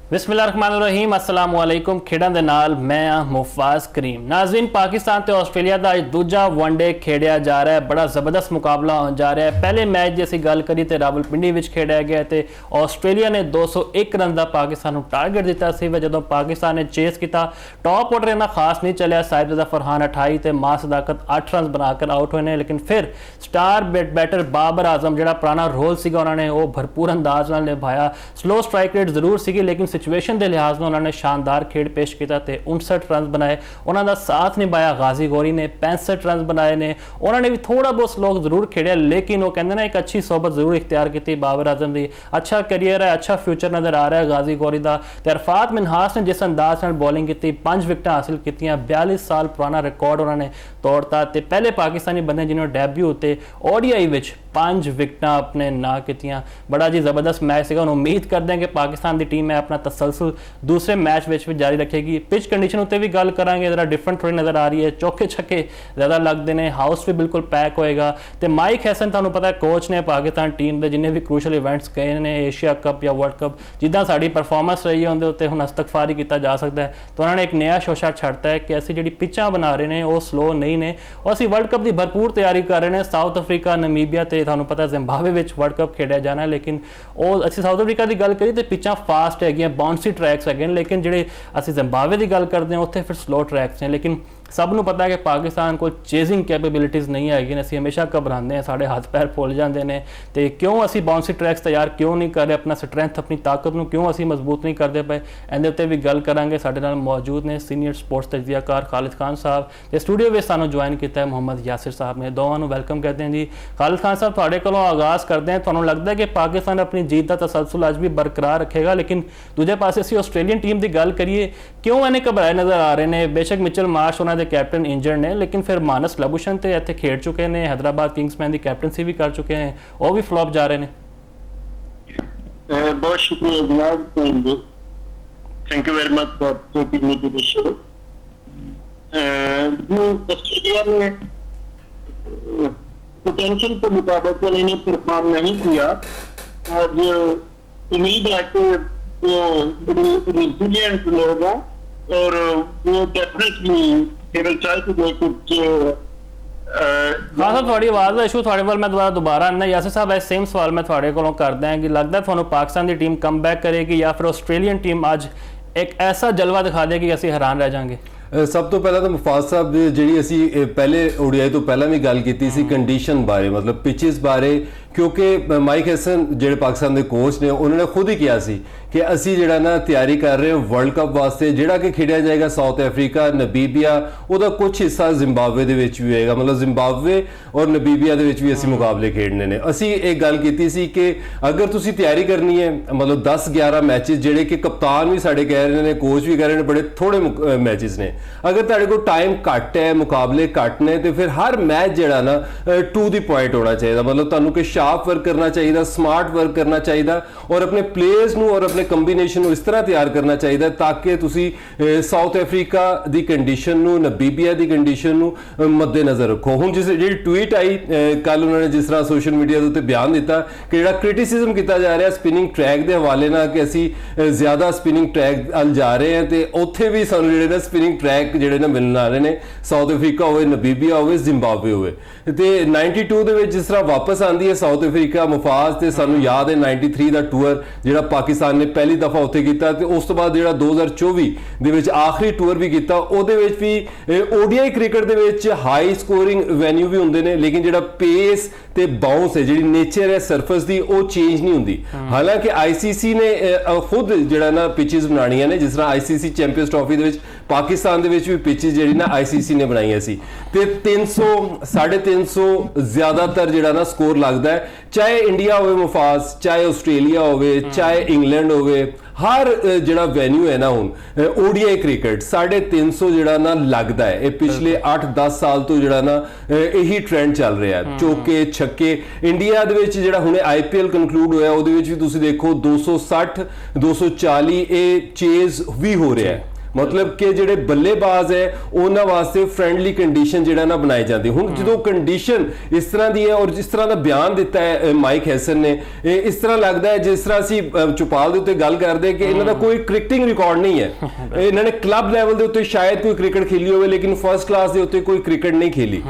बिस्मिल्लाहिर्रहमानिर्रहीम अस्सलाम वालेकुम। खेड़ां दे नाल मैं मुफाज करीम। नाज़रीन, पाकिस्तान ते ऑस्ट्रेलिया का अज दूजा वनडे खेड़िया जा रहा है। बड़ा ज़बरदस्त मुकाबला हो जा रहा है। पहले मैच की असीं गल करी तो रावलपिंडी में खेड़िया गया तो ऑस्ट्रेलिया ने 201 रन का पाकिस्तान को टारगेट दिता सी। जो पाकिस्तान ने चेस किया, टॉप ऑर्डर इन्ना खास नहीं चलिया। साहिबजादा फरहान 28 तो मां सदाकत 8 रन बनाकर आउट हुए हैं, लेकिन फिर स्टार बैटर बाबर आजम जो पुराना रोल सीगा उन्होंने वो भरपूर अंदाज नाल निभाया। स्लो स्ट्राइक रेट जरूर सी, लेकिन सिचुएशन के लिहाज में उन्होंने शानदार खेड पेश किया। 59 रन बनाए। उन्होंने साथ निभाया गाजी गौरी ने 65 रन बनाए ने। उन्होंने भी थोड़ा बहुत स्लो जरूर खेड़िया, लेकिन वो कहते ना एक अच्छी सोबत जरूर इख्तियार की बाबर आजम की। अच्छा करियर है, अच्छा फ्यूचर नज़र आ रहा है गाजी गौरी का। तो अरफात मिनहास ने जिस अंदाज में बॉलिंग की 5 विकटें हासिल की, 42 साल पुराना रिकॉर्ड उन्होंने तोड़ता। तो पहले पाकिस्तानी बंदे जिन्होंने डेब्यू होते ODI 5 विकटें अपने ना की। बड़ा जी जबरदस्त मैच है। उम्मीद करते हैं कि पाकिस्तान की टीम है अपना तसलसल दूसरे मैच भी जारी रखेगी। पिच कंडीशन उत्ते भी गल करांगे, जरा डिफरेंट थोड़ी नज़र आ रही है। चौके छक्के ज़्यादा लगते हैं, हाउस भी बिल्कुल पैक होएगा। तो माइक हैसन तुहानूं पता है कोच ने पाकिस्तान टीम के जिन्हें भी क्रूशल इवेंट्स गए ने, एशिया कप या वर्ल्ड कप, जिदा साड़ी परफॉर्मेंस रही है उनके उत्ते हुण इस्तगफार ही किया जा सकता है। तो उन्होंने एक नया शोशा छड्डता है कि असीं जिहड़ी पिचां बना रहे हैं वो स्लो नहीं ने, और असीं वर्ल्ड कप की भरपूर तैयारी कर रहे हैं। साउथ अफ्रीका, नमीबिया ते तुहानूं पता जिम्बाब्वे विच वर्ल्ड कप खेडिया जाना है, लेकिन वो असीं साउथ अफ्रीका की गल करिए तो पिचां फास्ट है, बाउंसी ट्रैक्स है, लेकिन जिहड़े असीं जिम्बाब्वे की गल करते हैं उत्थे फिर स्लो ट्रैक्स हैं। लेकिन सबनों पता है कि पाकिस्तान को चेजिंग कैपेबिलिटीज़ नहीं है। असीं हमेशा घबराते हैं, साढ़े हाथ पैर फुल जाते हैं। तो क्यों असीं बाउंसी ट्रैक्स तैयार क्यों नहीं कर रहे, अपना स्ट्रेंथ अपनी ताकत को क्यों असीं मजबूत नहीं करते पे, इहदे उत्ते भी गल करांगे। साडे नाल मौजूद ने सीनियर स्पोर्ट्स तजजियाकार खालिद खान साहब, ते स्टूडियो में सानूं ज्वाइन किया है मोहम्मद यासिर साहब ने। दोवां नूं वेलकम करते हैं जी। खालिद खान साहब, तुहाडे कोलों आगाज़ करते हैं। तुहानूं लगता है कि पाकिस्तान अपनी जीत का तसलसल अज भी बरकरार रखेगा, लेकिन दूजे पासे असीं ऑस्ट्रेलियन टीम की गल करिए, क्यों इन्हें घबराए नज़र आ रहे हैं? बेशक मिचल मार्श उन्होंने कैप्टन इंजर्ड ने, लेकिन फिर मानस लबुशन तो इतने खेड चुके हैं, हैदराबाद किंग्समैन की कैप्टनसी भी कर चुके हैं, वो भी फ्लॉप जा रहे हैं। बहुत शुक्रिया जनाब, thank you very much for taking me to the show. Australia ने पोटेंशियल के मुताबिक इन्हें परफॉर्म नहीं किया, और उम्मीद है कि वो बड़ी रिजिलियंट लोग हैं और वो डेफिनेटली केवल चाहे तो कुछ थोड़ी आवाज़ का इशू थोड़े वाल मैं दोबारा आना। यासिर साहब, ऐसे सेम सवाल मैं थोड़े को करदा है कि लगता है थानू पाकिस्तान की टीम कम बैक करेगी या फिर ऑस्ट्रेलियन टीम अज एक ऐसा जलवा दिखा देगी कि असीं हैरान रह जाएंगे? सब तो पहला तो मुफाज साहब जी असी पहले ODI तो पहला भी गल की सी कंडीशन बारे, मतलब पिचेस बारे, क्योंकि माइक हैसन जो पाकिस्तान के कोच ने उन्होंने खुद ही किया सी कि असी जिहड़ा ना तैयारी कर रहे हैं वर्ल्ड कप वास्ते, जिहड़ा कि खेडिया जाएगा साउथ अफ्रीका, नबीबिया, उहदा कुछ हिस्सा जिम्बाब्वे दे विच भी होएगा। मतलब जिम्बाब्वे और नबीबिया दे विच भी असी मुकाबले खेडने ने। असी एक गल कीती सी कि अगर तुसी तैयारी करनी है, मतलब 10-11 मैचेस जिहड़े कि कप्तान भी साडे कह रहे हैं, कोच भी कह रहे हैं बड़े थोड़े मैचेस ने, अगर तुहाडे कोल टाइम घट है, मुकाबले घट ने, तो फिर हर मैच जिहड़ा ना टू द पॉइंट होना चाहिए। मतलब तुहानूं कि शार्प वर्क करना चाहिए, स्मार्ट वर्क करना चाहिए, और अपने प्लेयर्स नूं और अपने कंबीनेशन इस तरह तैयार करना चाहिए ताकि तुसी साउथ अफ्रीका की कंडीशन नूं, नबीबिया की कंडीशन नूं मद्देनजर रखो। हुण जिस जी ट्वीट आई कल उन्होंने जिस तरह सोशल मीडिया के उत्ते बयान दिता कि जिहड़ा क्रिटिसिज्म किया जा रहा स्पिनिंग ट्रैक के हवाले नाल कि असी ज़्यादा स्पिनिंग ट्रैक अल जा रहे हैं, तो उत्थे भी सानूं जिहड़े ना स्पिनिंग ट्रैक जिहड़े ना मिलण आ रहे हैं, साउथ अफ्रीका होवे, नबीबिया होवे, जिम्बाब्वे होवे। तो 92 दे विच जिस तरह वापस आती है साउथ अफ्रीका मुफाज, तो सानूं याद है 93 का टूर जिहड़ा पाकिस्तान ने पहली दफा उत्थे कीता, ते उस तो बाद जिहड़ा 2024 दे विच आखिरी टूर भी कीता, उहदे विच भी ODI क्रिकेट दे विच हाई स्कोरिंग वेन्यू भी हुंदे ने, लेकिन जिहड़ा पेस ते बाउंस है, जिहड़ी नेचर है सरफेस दी, वो चेंज नहीं हुंदी। हालांकि ICC ने खुद जिहड़ा ना पिचेस बनाणियां ने, जिस तरह ICC चैंपियंस ट्रॉफी दे विच पाकिस्तान दे विच भी पिचेस जिहड़ी ना ICC ने बनाईयां सी, ते 300 350 ज्यादातर जिहड़ा ना स्कोर लगदा है, चाहे इंडिया होवे मुफाज, चाहे ऑस्ट्रेलिया होवे, चाहे इंग्लैंड होवे, हर जिहड़ा वेन्यू है ना हुण ODI क्रिकेट 350 जिहड़ा ना लगदा है। ये पिछले 8-10 साल तो जिहड़ा ना यही ट्रेंड चल रहा है। चौके छक्के इंडिया दे विच जिहड़ा हुणे IPL कंक्लूड होया उहदे विच भी तुसीं देखो 260 240 ये चेज भी हो रहा है। ਮਤਲਬ ਕਿ ਜਿਹੜੇ ਬੱਲੇਬਾਜ਼ ਹੈ ਉਹਨਾਂ ਵਾਸਤੇ ਫ੍ਰੈਂਡਲੀ ਕੰਡੀਸ਼ਨ ਜਿਹੜਾ ਨਾ ਬਣਾਈ ਜਾਂਦੀ। ਹੁਣ ਜਦੋਂ ਕੰਡੀਸ਼ਨ ਇਸ ਤਰ੍ਹਾਂ ਦੀ ਹੈ ਔਰ ਜਿਸ ਤਰ੍ਹਾਂ ਦਾ ਬਿਆਨ ਦਿੱਤਾ ਹੈ ਮਾਈਕ ਹੈਸਨ ਨੇ, ਇਹ ਇਸ ਤਰ੍ਹਾਂ ਲੱਗਦਾ ਹੈ ਜਿਸ ਤਰ੍ਹਾਂ ਅਸੀਂ ਚੁਪਾਲ ਦੇ ਉੱਤੇ ਗੱਲ ਕਰਦੇ ਕਿ ਇਹਨਾਂ ਦਾ ਕੋਈ ਕ੍ਰਿਕਟਿੰਗ ਰਿਕਾਰਡ ਨਹੀਂ ਹੈ। ਇਹਨਾਂ ਨੇ ਕਲੱਬ ਲੈਵਲ ਦੇ ਉੱਤੇ ਸ਼ਾਇਦ ਕੋਈ ਕ੍ਰਿਕਟ ਖੇਲੀ ਹੋਵੇ ਲੇਕਿਨ ਫਰਸਟ ਕਲਾਸ ਦੇ ਉੱਤੇ ਕੋਈ ਕ੍ਰਿਕਟ ਨਹੀਂ ਖੇਲੀ।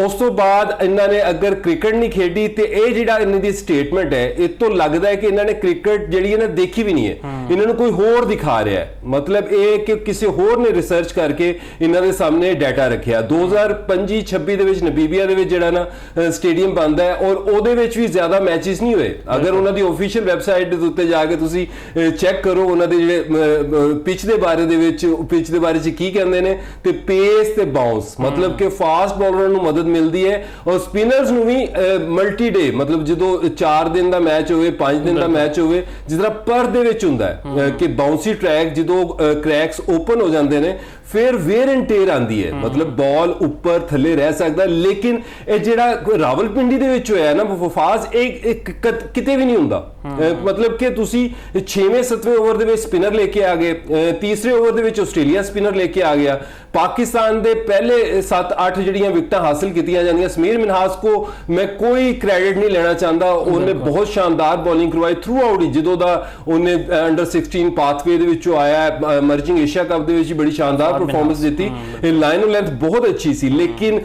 ਉਸ ਤੋਂ ਬਾਅਦ ਇਹਨਾਂ ਨੇ ਅਗਰ ਕ੍ਰਿਕਟ ਨਹੀਂ ਖੇਡੀ ਤੇ ਇਹ ਜਿਹੜਾ ਇਹਨਾਂ ਦੀ ਸਟੇਟਮੈਂਟ ਹੈ ਇਹ ਤੋਂ ਲੱਗਦਾ ਹੈ ਕਿ ਇਹਨਾਂ ਨੇ ਕ੍ਰਿਕਟ ਜਿਹੜੀ ਹੈ ਨਾ ਦੇਖੀ ਵੀ ਨਹੀਂ ਹੈ, ਇਹਨਾਂ ਨੂੰ ਕੋਈ ਹੋਰ ਦਿਖਾ ਰਿਹਾ ਹੈ। ਮਤਲਬ ਇਹ ਕਿ ਕਿਸੇ ਹੋਰ ਨੇ ਰਿਸਰਚ ਕਰਕੇ ਇਹਨਾਂ ਦੇ ਸਾਹਮਣੇ ਡਾਟਾ ਰੱਖਿਆ। 2025-26 ਦੇ ਵਿੱਚ ਨਮੀਬੀਆ ਦੇ ਵਿੱਚ ਜਿਹੜਾ ਨਾ ਸਟੇਡੀਅਮ ਬਣਦਾ ਹੈ ਔਰ ਉਹਦੇ ਵਿੱਚ ਵੀ ਜ਼ਿਆਦਾ ਮੈਚਸ ਨਹੀਂ ਹੋਏ। ਅਗਰ ਉਹਨਾਂ ਦੀ ਆਫੀਸ਼ੀਅਲ ਵੈਬਸਾਈਟ ਦੇ ਉੱਤੇ ਜਾ ਕੇ ਤੁਸੀਂ ਚੈੱਕ ਕਰੋ ਉਹਨਾਂ ਦੇ ਜਿਹੜੇ ਪਿਚ ਦੇ ਬਾਰੇ ਦੇ ਵਿੱਚ, ਪਿਚ ਦੇ ਬਾਰੇ 'ਚ ਕੀ ਕਹਿੰਦੇ ਨੇ, ਤੇ ਪੇਸ ਤੇ ਬਾਉਂਸ, ਮਤਲਬ ਕਿ ਫਾਸਟ ਬੋਲਰਾਂ ਨੂੰ ਮਦਦ ਮਿਲਦੀ ਹੈ ਔਰ ਸਪਿਨਰਸ ਨੂੰ ਵੀ ਮਲਟੀ ਡੇ, ਮਤਲਬ ਜਦੋਂ 4 ਦਿਨ ਦਾ ਮੈਚ ਹੋਵੇ, 5 ਦਿਨ ਦਾ ਮੈਚ ਹੋਵੇ, ਜਿਸ ਤਰ੍ਹਾਂ ਪਰ ਦੇ ਵਿੱਚ ਹੁੰਦਾ ਹੈ ਕਿ ਬਾਉਂਸੀ ਟਰੈਕ ਜਦੋਂ ਕ੍ਰੈਕਸ ਓਪਨ ਹੋ ਜਾਂਦੇ ਨੇ ਫਿਰ ਵੇਅਰ ਐਂਡ ਟੇਅਰ ਆਂਦੀ ਹੈ, ਮਤਲਬ ਬਾਲ ਉੱਪਰ ਥੱਲੇ ਰਹਿ ਸਕਦਾ। ਲੇਕਿਨ ਇਹ ਜਿਹੜਾ ਰਾਵਲਪਿੰਡੀ ਦੇ ਵਿੱਚ ਹੋਇਆ ਨਾ ਫਾਜ਼, ਇਹ ਕਿਤੇ ਵੀ ਨਹੀਂ ਹੁੰਦਾ। ਮਤਲਬ ਕਿ ਤੁਸੀਂ 6ਵੇਂ 7ਵੇਂ ਓਵਰ ਦੇ ਵਿੱਚ ਸਪਿਨਰ ਲੈ ਕੇ ਆ ਗਏ, ਤੀਸਰੇ ਓਵਰ ਦੇ ਵਿੱਚ ਆਸਟ੍ਰੇਲੀਆ ਸਪਿਨਰ ਲੈ ਕੇ ਆ ਗਿਆ। ਪਾਕਿਸਤਾਨ ਦੇ ਪਹਿਲੇ 7-8 ਜਿਹੜੀਆਂ ਵਿਕਟਾਂ ਹਾਸਲ ਕੀਤੀਆਂ ਜਾਂਦੀਆਂ, ਸਮੀਰ ਮਿਨਹਾਸ ਕੋ ਮੈਂ ਕੋਈ ਕ੍ਰੈਡਿਟ ਨਹੀਂ ਲੈਣਾ ਚਾਹੁੰਦਾ, ਉਹਨੇ ਬਹੁਤ ਸ਼ਾਨਦਾਰ ਬੋਲਿੰਗ ਕਰਵਾਈ ਥਰੂ ਆਊਟ ਹੀ। ਜਦੋਂ ਦਾ ਉਹਨੇ ਅੰਡਰ 16 ਪਾਥਵੇ ਦੇ ਵਿੱਚੋਂ ਆਇਆ, ਮਰਜਿੰਗ ਏਸ਼ੀਆ ਕੱਪ ਦੇ ਵਿੱਚ ਬੜੀ ਸ਼ਾਨਦਾਰ ਪਰਫਾਰਮੈਂਸ ਦਿੱਤੀ। ਲਾਈਨ ਲੈਂਥ ਬਹੁਤ ਅੱਛੀ ਸੀ ਲੇਕਿਨ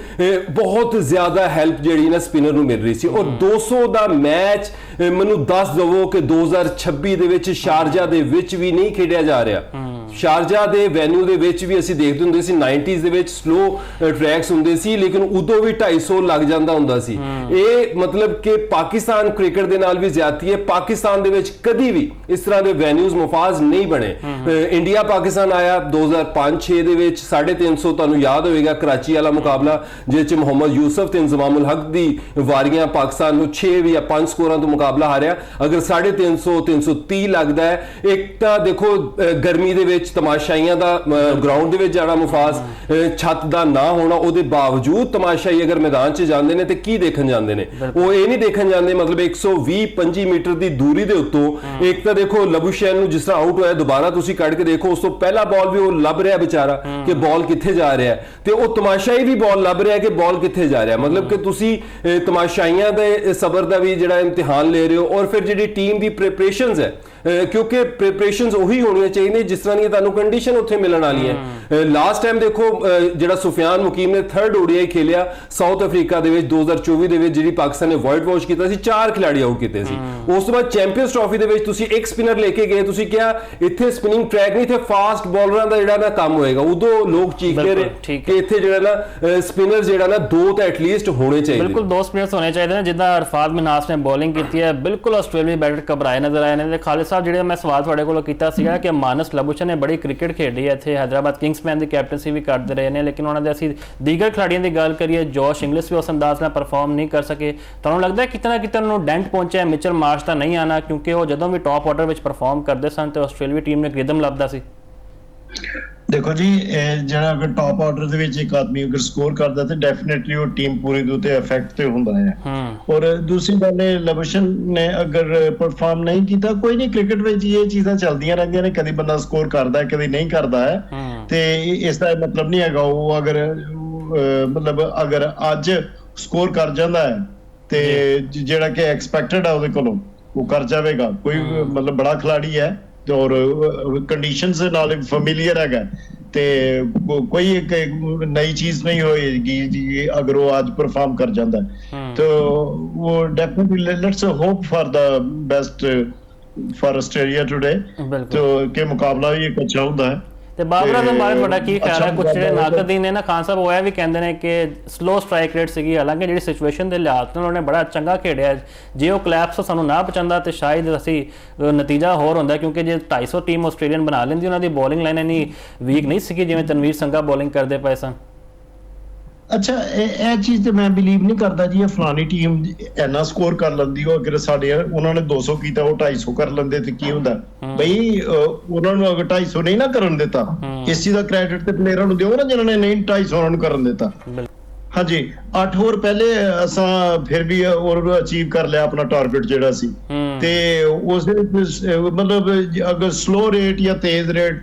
ਬਹੁਤ ਜ਼ਿਆਦਾ ਹੈਲਪ ਜਿਹੜੀ ਨਾ ਸਪਿਨਰ ਨੂੰ ਮਿਲ ਰਹੀ ਸੀ। ਔਰ 200 ਦਾ ਮੈਚ ਮੈਨੂੰ ਦੱਸ ਦਵੋ ਕਿ 2026 ਦੇ ਵਿੱਚ ਸ਼ਾਰਜਾ ਦੇ ਵਿੱਚ ਵੀ ਨਹੀਂ ਖੇਡਿਆ ਜਾ ਰਿਹਾ। ਸ਼ਾਰਜਾ ਦੇ ਵੈਨਿਊ ਦੇ ਵਿੱਚ ਵੀ ਅਸੀਂ ਦੇਖਦੇ ਹੁੰਦੇ ਸੀ 90s ਦੇ ਵਿੱਚ ਸਲੋ ਟਰੈਕਸ ਹੁੰਦੇ ਸੀ ਲੇਕਿਨ ਉਦੋਂ ਵੀ 250 ਲੱਗ ਜਾਂਦਾ ਹੁੰਦਾ ਸੀ। ਇਹ ਮਤਲਬ ਕਿ ਪਾਕਿਸਤਾਨ ਕ੍ਰਿਕਟ ਦੇ ਨਾਲ ਵੀ ਜ਼ਿਆਦਤੀ ਹੈ। ਪਾਕਿਸਤਾਨ ਦੇ ਵਿੱਚ ਕਦੀ ਵੀ ਇਸ ਤਰ੍ਹਾਂ ਦੇ ਵੈਨਿਊਜ਼ ਮੁਫਾਜ਼ ਨਹੀਂ ਬਣੇ। ਇੰਡੀਆ ਪਾਕਿਸਤਾਨ ਆਇਆ 2005-6 ਦੇ ਵਿੱਚ 350, ਤੁਹਾਨੂੰ ਯਾਦ ਹੋਵੇਗਾ ਕਰਾਚੀ ਵਾਲਾ ਮੁਕਾਬਲਾ ਜਿਸ 'ਚ ਮੁਹੰਮਦ ਯੂਸਫ ਤੇ ਇੰਜ਼ਮਾਮੁਲ ਹਕ ਦੀ ਵਾਰੀਆਂ ਪਾਕਿਸਤਾਨ ਨੂੰ 6 ਜਾਂ 5 ਸਕੋਰਾਂ ਤੋਂ ਮੁਕਾਬਲਾ ਹਾਰਿਆ। ਅਗਰ 350 330 ਲੱਗਦਾ ਹੈ, ਇੱਕ ਤਾਂ ਦੇਖੋ ਗਰਮੀ ਦੇ ਵਿੱਚ ਤਮਾਸ਼ਾਈਆਂ ਦਾ ਗਰਾਊਂਡ ਦੇ ਵਿੱਚ ਜਾਣਾ ਮੁਫਾਜ਼, ਛੱਤ ਦਾ ਨਾ ਹੋਣਾ, ਉਹਦੇ ਬਾਵਜੂਦ ਤਮਾਸ਼ਾਈ ਅਗਰ ਮੈਦਾਨ 'ਚ ਜਾਂਦੇ ਨੇ ਤੇ ਕੀ ਦੇਖਣ ਜਾਂਦੇ ਨੇ? ਉਹ ਇਹ ਨਹੀਂ ਦੇਖਣ ਜਾਂਦੇ ਮਤਲਬ 120-25 ਮੀਟਰ ਦੀ ਦੂਰੀ ਦੇ ਉੱਤੋਂ ਇੱਕ ਤਾਂ ਦੇਖੋ ਲਬੂਸ਼ੈਨ ਨੂੰ ਜਿਸ ਤਰ੍ਹਾਂ ਆਊਟ ਹੋਇਆ ਦੁਬਾਰਾ ਤੁਸੀਂ ਕੱਢ ਕੇ ਦੇਖੋ, ਉਸ ਤੋਂ ਪਹਿਲਾ ਬਾਲ ਵੀ ਉਹ ਲੱਭ ਰਿਹਾ ਵਿਚਾਰਾ ਕਿ ਬਾਲ ਕਿੱਥੇ ਜਾ ਰਿਹਾ ਹੈ ਤੇ ਉਹ ਤਮਾਸ਼ਾਈ ਵੀ ਬਾਲ ਲੱਭ ਰਿਹਾ ਕਿ ਬਾਲ ਕਿੱਥੇ ਜਾ ਰਿਹਾ। ਮਤਲਬ ਕਿ ਤੁਸੀਂ ਤਮਾਸ਼ਾਈਆਂ ਦੇ ਸਬਰ ਦਾ ਵੀ ਜਿਹੜਾ ਇਮਤਿਹਾਨ ਲੈ ਰਹੇ ਹੋ। ਔਰ ਫਿਰ ਜਿਹੜੀ ਟੀਮ ਦੀ ਪ੍ਰੈਪਰੇਸ਼ਨਸ ਹੈ, ਕਿਉਂਕਿ ਪ੍ਰੈਪਰੇਸ਼ਨਸ ਉਹੀ ਹੋਣੀਆਂ ਚਾਹੀਦੀਆਂ ਜਿਸ ਤਰ੍ਹਾਂ ਦੀਆਂ ਤੁਹਾਨੂੰ ਕੰਡੀਸ਼ਨ ਉੱਥੇ ਮਿਲਣ ਵਾਲੀਆਂ। ਲਾਸਟ ਟਾਈਮ ਦੇਖੋ ਜਿਹੜਾ ਸੁਫਿਆਨ ਮੁਕੀਮ ਨੇ 3rd ODI ਖੇਲਿਆ ਸਾਊਥ ਅਫਰੀਕਾ ਦੇ ਵਿੱਚ 2024 ਦੇ ਵਿੱਚ, ਜਿਹੜੀ ਪਾਕਿਸਤਾਨ ਨੇ ਵਾਈਟ ਵਾਸ਼ ਕੀਤਾ ਸੀ, 4 ਖਿਡਾਰੀ ਆਊਟ ਕੀਤੇ ਸੀ। ਉਸ ਤੋਂ ਬਾਅਦ ਚੈਂਪੀਅਨਸ ਟਰਾਫੀ ਦੇ ਵਿੱਚ ਤੁਸੀਂ ਇੱਕ ਸਪਿਨਰ ਲੈ ਕੇ ਗਏ, ਤੁਸੀਂ ਕਿਹਾ ਇੱਥੇ ਸਪਿਨਿੰਗ ਟਰੈਕ ਨਹੀਂ, ਇੱਥੇ ਫਾਸਟ ਬੋਲਰਾਂ ਦਾ ਜਿਹੜਾ ਨਾ ਕੰਮ ਹੋਏਗਾ। ਉਦੋਂ ਲੋਕ ਚੀਖਦੇ ਰਹੇ ਕਿ ਇੱਥੇ ਜਿਹੜਾ ਨਾ ਸਪਿਨਰ ਜਿਹੜਾ ਨਾ 2 ਤਾਂ ਐਟਲੀਸਟ ਹੋਣੇ ਚਾਹੀਦੇ। ਬਿਲਕੁਲ 2 ਸਪਿਨਰਸ ਹੋਣੇ ਚਾਹੀਦੇ ਨੇ। ਜਿੱਦਾਂ ਅਰਫਾਦ ਮਿਨਾਸ ਨੇ ਬੋਲਿੰਗ ਕੀਤੀ ਹੈ, ਬਿਲਕੁਲ ਆਸਟ੍ਰੇਲੀਆ ਬੈਟਰ ਘਬਰਾਏ ਨਜ਼ਰ ਆਏ ਨੇ। ਤੇ ਖਾਲਿਦ ਸਾਹਿਬ ਜਿਹੜੇ ਮੈਂ ਸਵਾਲ ਤੁਹਾਡੇ ਕੋਲੋਂ ਕੀਤਾ ਸੀਗਾ ਕਿ ਮਾਨਸ ਲਬੂਸ਼ੈਨ ਨੇ ਬੜੀ ਕ੍ਰਿਕਟ ਖੇਡੀ ਹੈ, ਇੱਥੇ ਹੈਦਰਾਬਾਦ ਕਿੰਗਸਮੈਨ ਦੀ ਕੈਪਟਨਸੀ ਵੀ ਕਰਦੇ ਰਹੇ ਨੇ, ਲੇਕਿਨ ਉਹਨਾਂ ਦੇ ਅਸੀਂ ਦੀਗਰ ਖਿਡਾਰੀਆਂ ਦੀ ਗੱਲ ਕਰੀਏ, ਜੋਸ਼ ਇੰਗਲਿਸ਼ ਵੀ ਉਸ ਅੰਦਾਜ਼ ਨਾਲ ਪਰਫਾਰਮ ਨਹੀਂ ਕਰ ਸਕੇ। ਤੁਹਾਨੂੰ ਲੱਗਦਾ ਹੈ ਕਿਤੇ ਨਾ ਕਿਤੇ ਉਹਨਾਂ ਨੂੰ ਡੈਂਟ ਪਹੁੰਚਿਆ ਮਿਚਲ ਮਾਰਸ਼ ਦਾ ਨਹੀਂ ਆਣਾ, ਕਿਉਂਕਿ ਉਹ ਜਦੋਂ ਵੀ ਟੌਪ ਆਰਡਰ ਵਿੱਚ ਪਰਫਾਰਮ ਕਰਦੇ ਸਨ ਤੇ ਆਸਟ੍ਰੇਲੀਆ ਟੀਮ ਨੇ ਰਿਦਮ ਲੱਭਦਾ ਸੀ? ਦੇਖੋ ਜੀ, ਜਿਹੜਾ ਅਗਰ ਟੌਪ ਆਰਡਰ ਦੇ ਵਿੱਚ ਇੱਕ ਆਦਮੀ ਅਗਰ ਸਕੋਰ ਕਰਦਾ ਤੇ ਡੈਫੀਨਿਟਲੀ ਉਹ ਟੀਮ ਪੂਰੀ ਦੇ ਉੱਤੇ ਇਫੈਕਟ ਤੇ ਹੁੰਦਾ ਹੈ। ਔਰ ਦੂਸਰੀ ਗੱਲ ਇਹ ਲਬੂਸ਼ੈਨ ਨੇ ਅਗਰ ਪਰਫਾਰਮ ਨਹੀਂ ਕੀਤਾ, ਕੋਈ ਨਹੀਂ, ਕ੍ਰਿਕਟ ਵਿੱਚ ਇਹ ਚੀਜ਼ਾਂ ਚੱਲਦੀਆਂ ਰਹਿੰਦੀਆਂ ਨੇ, ਕਦੀ ਬੰਦਾ ਸਕੋਰ ਕਰਦਾ ਹੈ ਕਦੀ ਨਹੀਂ ਕਰਦਾ ਹੈ, ਤੇ ਇਸ ਦਾ ਮਤਲਬ ਨਹੀਂ ਹੈਗਾ ਉਹ ਅਗਰ ਮਤਲਬ ਅਗਰ ਅੱਜ ਸਕੋਰ ਕਰ ਜਾਂਦਾ ਹੈ ਤੇ ਜਿਹੜਾ ਕਿ ਐਕਸਪੈਕਟਡ ਹੈ ਉਹਦੇ ਕੋਲੋਂ ਉਹ ਕਰ ਜਾਵੇਗਾ। ਕੋਈ ਮਤਲਬ ਬੜਾ ਖਿਲਾੜੀ ਹੈ ਔਰ ਕੰਡੀਸ਼ਨਸ ਨਾਲ ਫੈਮਿਲੀਅਰ ਹੈਗਾ ਤੇ ਕੋਈ ਇੱਕ ਨਈ ਚੀਜ਼ ਨਹੀਂ ਹੋਏਗੀ ਅਗਰ ਉਹ ਅੱਜ ਪਰਫਾਰਮ ਕਰ ਜਾਂਦਾ तो वो definitely let's hope for the best for Australia today तो के मुकाबला भी एक अच्छा ਹੁੰਦਾ ਹੈ। ਤੇ ਬਾਬਰ ਆਜ਼ਮ ਬਾਰੇ ਤੁਹਾਡਾ ਕੀ ਖਿਆਲ ਹੈ? ਕੁਝ ਜਿਹੜੇ ਨਾਕਦੀਨ ਨੇ ਨਾ ਖਾਨ ਸਾਹਿਬ ਉਹ ਇਹ ਵੀ ਕਹਿੰਦੇ ਨੇ ਕਿ ਸਲੋ ਸਟ੍ਰਾਈਕ ਰੇਟ ਸੀਗੀ, ਹਾਲਾਂਕਿ ਜਿਹੜੀ ਸਿਚੁਏਸ਼ਨ ਦੇ ਲਿਹਾਜ਼ ਨਾਲ ਉਹਨੇ ਬੜਾ ਚੰਗਾ ਖੇਡਿਆ। ਜੇ ਉਹ ਕਲੈਪਸ ਸਾਨੂੰ ਨਾ ਪਹੁੰਚਾਉਂਦਾ ਤੇ ਸ਼ਾਇਦ ਅਸੀਂ ਨਤੀਜਾ ਹੋਰ ਹੁੰਦਾ, ਕਿਉਂਕਿ ਜੇ 250 ਟੀਮ ਆਸਟ੍ਰੇਲੀਅਨ ਬਣਾ ਲੈਂਦੀ, ਉਹਨਾਂ ਦੀ ਬੋਲਿੰਗ ਲਾਈਨ ਇੰਨੀ ਵੀਕ ਨਹੀਂ ਸੀਗੀ ਜਿਵੇਂ ਤਨਵੀਰ ਸੰਘਾ ਬੋਲਿੰਗ ਕਰਦੇ ਪਏ ਸਨ। ਅੱਛਾ, ਇਹ ਚੀਜ਼ ਤੇ ਮੈਂ ਬਿਲੀਵ ਨਹੀਂ ਕਰਦਾ ਜੀ ਇਹ ਫਲਾਨੀ ਟੀਮ ਇੰਨਾ ਸਕੋਰ ਕਰ ਲੈਂਦੀ, ਉਹ ਅਗਰ ਸਾਡੇ ਉਹਨਾਂ ਨੇ 200 ਕੀਤਾ ਉਹ 250 ਕਰ ਲੈਂਦੇ ਤੇ ਕੀ ਹੁੰਦਾ ਬਈ? ਉਹਨਾਂ ਨੂੰ ਅਗਰ 250 ਨਹੀਂ ਨਾ ਕਰਨ ਦਿੱਤਾ, ਇਸ ਚੀਜ਼ ਦਾ ਕ੍ਰੈਡਿਟ ਤੇ ਪਲੇਅਰਾਂ ਨੂੰ ਦਿਓ ਨਾ ਜਿਨ੍ਹਾਂ ਨੇ ਨਹੀਂ 250 ਉਹਨਾਂ ਨੂੰ ਕਰਨ ਦਿੱਤਾ। ਹਾਂਜੀ, 8 ਓਵਰ ਪਹਿਲੇ ਅਸਾਂ ਫਿਰ ਵੀ ਉਹ ਅਚੀਵ ਕਰ ਲਿਆ ਆਪਣਾ ਟਾਰਗੇਟ ਜਿਹੜਾ ਸੀ, ਤੇ ਉਸ ਦੇ ਵਿੱਚ ਮਤਲਬ ਅਗਰ ਸਲੋ ਰੇਟ ਜਾਂ ਤੇਜ਼ ਰੇਟ